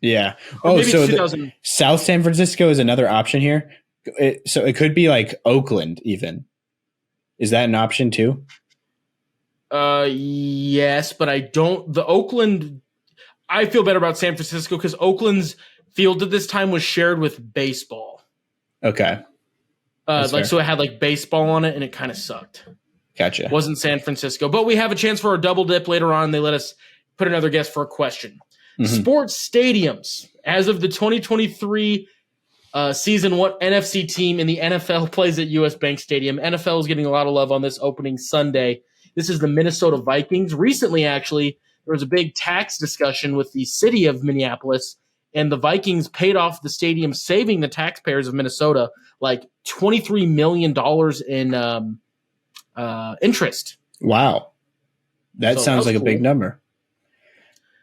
Yeah. Or so South San Francisco is another option here. So it could be like Oakland even. Is that an option too? Yes, but I don't. The Oakland, I feel better about San Francisco because Oakland's field at this time was shared with baseball. Okay. So it had like baseball on it and it kind of sucked. Gotcha. Wasn't San Francisco, but we have a chance for a double dip later on. They let us put another guess for a question. Mm-hmm. Sports stadiums. As of the 2023 season, what NFC team in the NFL plays at US Bank Stadium? NFL is getting a lot of love on this opening Sunday. This is the Minnesota Vikings. Recently, actually, there was a big tax discussion with the city of Minneapolis, and the Vikings paid off the stadium, saving the taxpayers of Minnesota like $23 million in interest. Wow. That sounds like cool. A big number.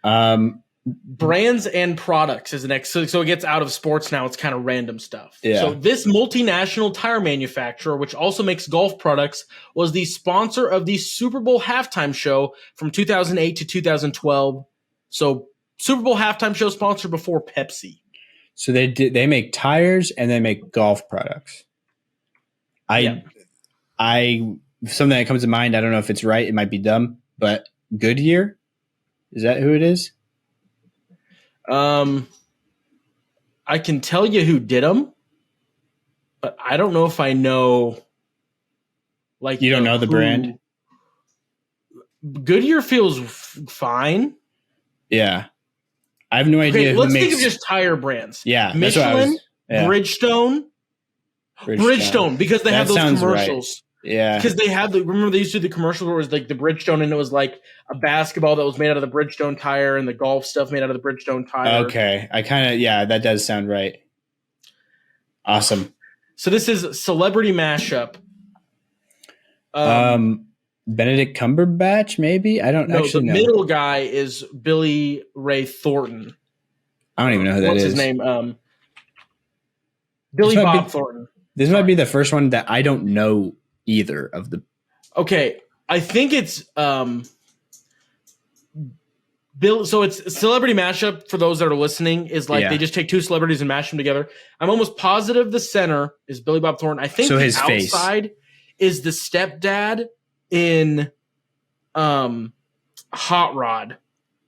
Brands and products is the next. So it gets out of sports now. It's kind of random stuff. Yeah. So this multinational tire manufacturer, which also makes golf products, was the sponsor of the Super Bowl halftime show from 2008 to 2012. So Super Bowl halftime show sponsored before Pepsi. So they make tires and they make golf products. Something that comes to mind, I don't know if it's right, it might be dumb, but Goodyear? Is that who it is? I can tell you who did them, but I don't know if I know. Like you don't know the brand? Goodyear feels fine. Yeah. I have no idea. Let's think of just tire brands. Yeah. Michelin, Bridgestone. Bridgestone, because they have those commercials. Right. Yeah. Because they have remember they used to do the commercial where it was like the Bridgestone and it was like a basketball that was made out of the Bridgestone tire and the golf stuff made out of the Bridgestone tire. Okay. That does sound right. Awesome. So this is Celebrity Mashup. Benedict Cumberbatch, maybe? I don't actually know. The middle guy is Billy Ray Thornton. I don't even know who that is. What's his name? Billy Bob Thornton. This might be the first one that I don't know either of the. Okay, I think it's Bill. So it's Celebrity Mashup. For those that are listening, is like they just take two celebrities and mash them together. I'm almost positive the center is Billy Bob Thornton. I think his outside is the stepdad in Hot Rod.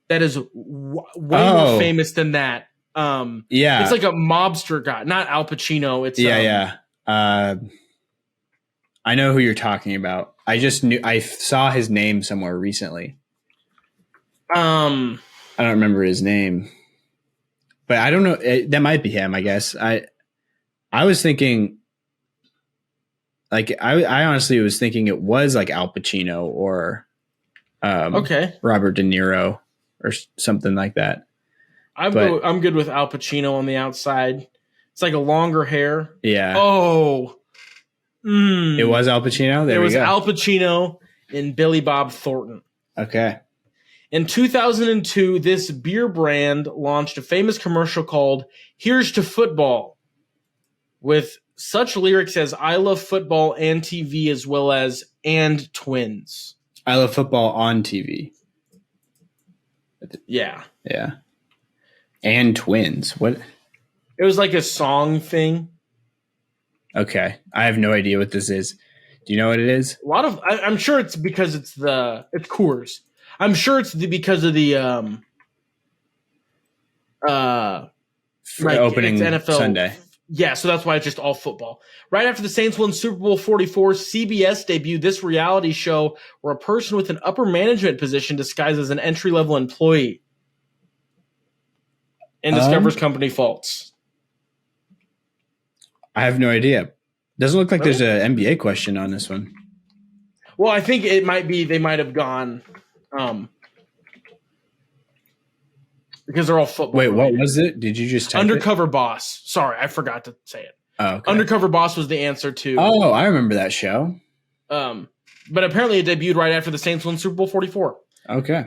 That is way more famous than that. It's like a mobster guy, not Al Pacino. It's I know who you're talking about. I saw his name somewhere recently. I don't remember his name, but I don't know. That might be him, I guess. I was thinking, like, I honestly was thinking it was like Al Pacino or Robert De Niro or something like that. I'm good with Al Pacino on the outside. It's like a longer hair. Yeah. Oh. It was Al Pacino? There we go. It was Al Pacino and Billy Bob Thornton. Okay. In 2002, this beer brand launched a famous commercial called Here's to Football, with such lyrics as I love football and TV, as well as and twins. I love football on TV. Yeah. Yeah. And twins. What? It was like a song thing. Okay. I have no idea what this is. Do you know what it is? I'm sure it's because it's Coors. I'm sure it's because of the opening it's NFL Sunday. Yeah, so that's why it's just all football. Right after the Saints won Super Bowl 44, CBS debuted this reality show where a person with an upper management position disguised as an entry-level employee and discovers company faults. I have no idea. Doesn't look like there's an NBA question on this one. Well, I think it might be. They might have gone because they're all football. Wait, what was it? Did you just type Undercover Boss? Sorry, I forgot to say it. Oh, okay. Undercover Boss was the answer to. Oh, I remember that show. But apparently it debuted right after the Saints won Super Bowl 44. Okay.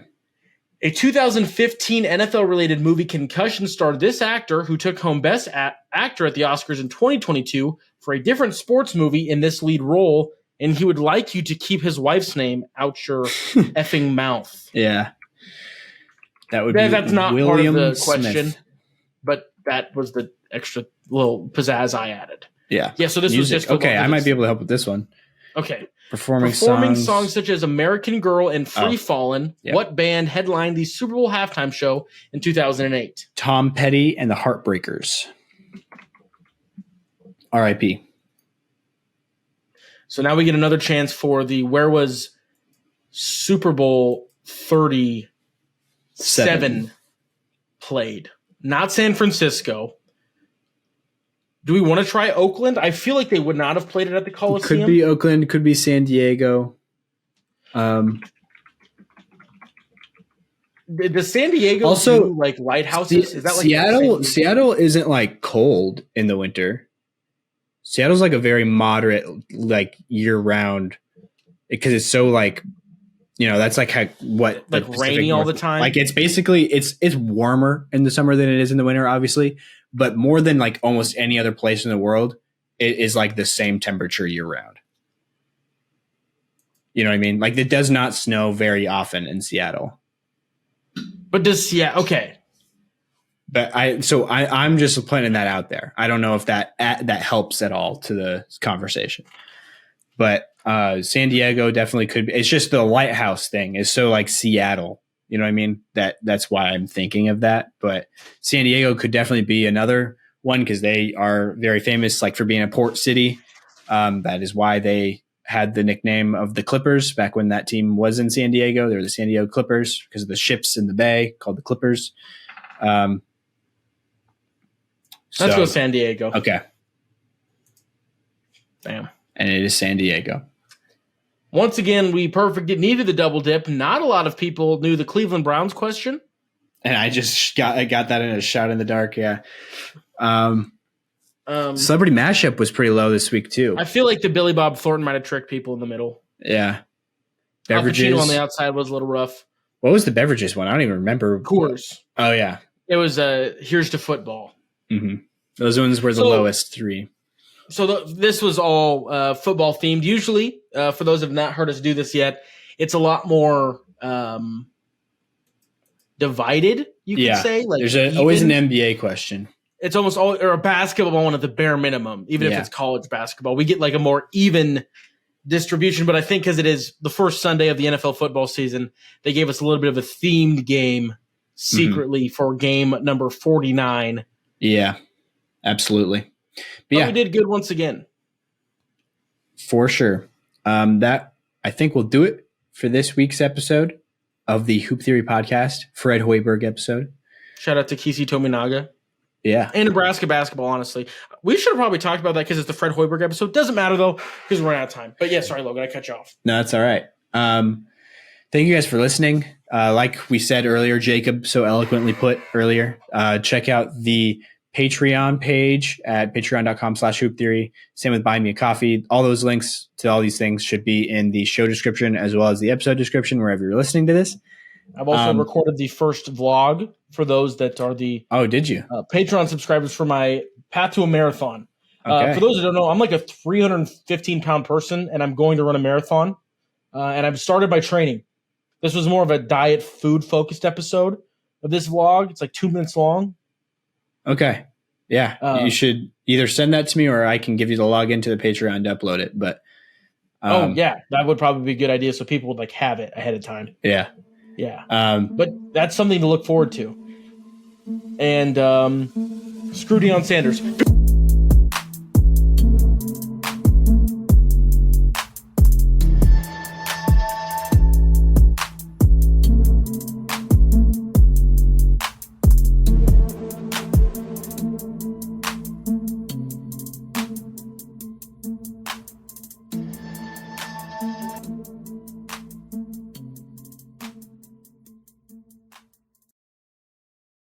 A 2015 NFL-related movie, Concussion, starred this actor who took home Best Actor at the Oscars in 2022 for a different sports movie in this lead role, and he would like you to keep his wife's name out your effing mouth. Yeah. That would be That's not William part of the Smith. question, but that was the extra little pizzazz I added. Yeah. Yeah, so this was just okay, I might be able to help with this one. Okay. Performing songs such as American Girl and Free Fallin'. Yep. What band headlined the Super Bowl halftime show in 2008? Tom Petty and the Heartbreakers. R.I.P. So now we get another chance for the where was Super Bowl 37 played? Not San Francisco. Do we want to try Oakland? I feel like they would not have played it at the Coliseum. Could be Oakland. Could be San Diego. Does San Diego also do like lighthouses? Is that like Seattle? Seattle isn't like cold in the winter. Seattle's like a very moderate, like year round, because it's so like, that's like what like rainy all the time. Like it's basically it's warmer in the summer than it is in the winter, obviously. But more than like almost any other place in the world, it is like the same temperature year round. You know what I mean? Like it does not snow very often in Seattle. But does Seattle? Okay. But I'm just putting that out there. I don't know if that helps at all to the conversation. But San Diego definitely could be. It's just the lighthouse thing is so like Seattle. You know what I mean? That's why I'm thinking of that. But San Diego could definitely be another one because they are very famous, like for being a port city. That is why they had the nickname of the Clippers back when that team was in San Diego. They were the San Diego Clippers because of the ships in the bay called the Clippers. Let's go San Diego. Okay. Damn. And it is San Diego. Once again, we needed the double dip. Not a lot of people knew the Cleveland Browns question. And I got that in a shot in the dark, yeah. Celebrity mashup was pretty low this week, too. I feel like the Billy Bob Thornton might have tricked people in the middle. Yeah. Beverages. Al Pacino on the outside was a little rough. What was the beverages one? I don't even remember. Coors. Oh, yeah. It was Here's to Football. Mm-hmm. Those ones were the lowest three. So this was all football themed. Usually, for those who have not heard us do this yet, it's a lot more divided, you could say. Like there's always an NBA question. It's almost all, or a basketball one at the bare minimum, even if it's college basketball. We get like a more even distribution, but I think because it is the first Sunday of the NFL football season, they gave us a little bit of a themed game secretly for game number 49. Yeah, absolutely. But we did good once again. For sure. That, I think, will do it for this week's episode of the Hoop Theory podcast, Fred Hoiberg episode. Shout out to Kisi Tominaga. Yeah. And Nebraska basketball, honestly. We should have probably talked about that because it's the Fred Hoiberg episode. Doesn't matter, though, because we're out of time. But yeah, sorry, Logan, I cut you off. No, that's all right. Thank you guys for listening. Like we said earlier, Jacob so eloquently put earlier, check out the Patreon page at patreon.com/hooptheory. Same with Buy Me a Coffee. All those links to all these things should be in the show description as well as the episode description, wherever you're listening to this. I've also recorded the first vlog for those that are the did you? Patreon subscribers for my Path to a Marathon. Okay. For those that don't know, I'm like a 315-pound person, and I'm going to run a marathon. And I've started my training. This was more of a diet, food-focused episode of this vlog. It's like 2 minutes long. Okay. Yeah. You should either send that to me or I can give you the login to the Patreon to upload it. But yeah, that would probably be a good idea so people would like have it ahead of time. Yeah. Yeah. But that's something to look forward to. And screw Deion Sanders.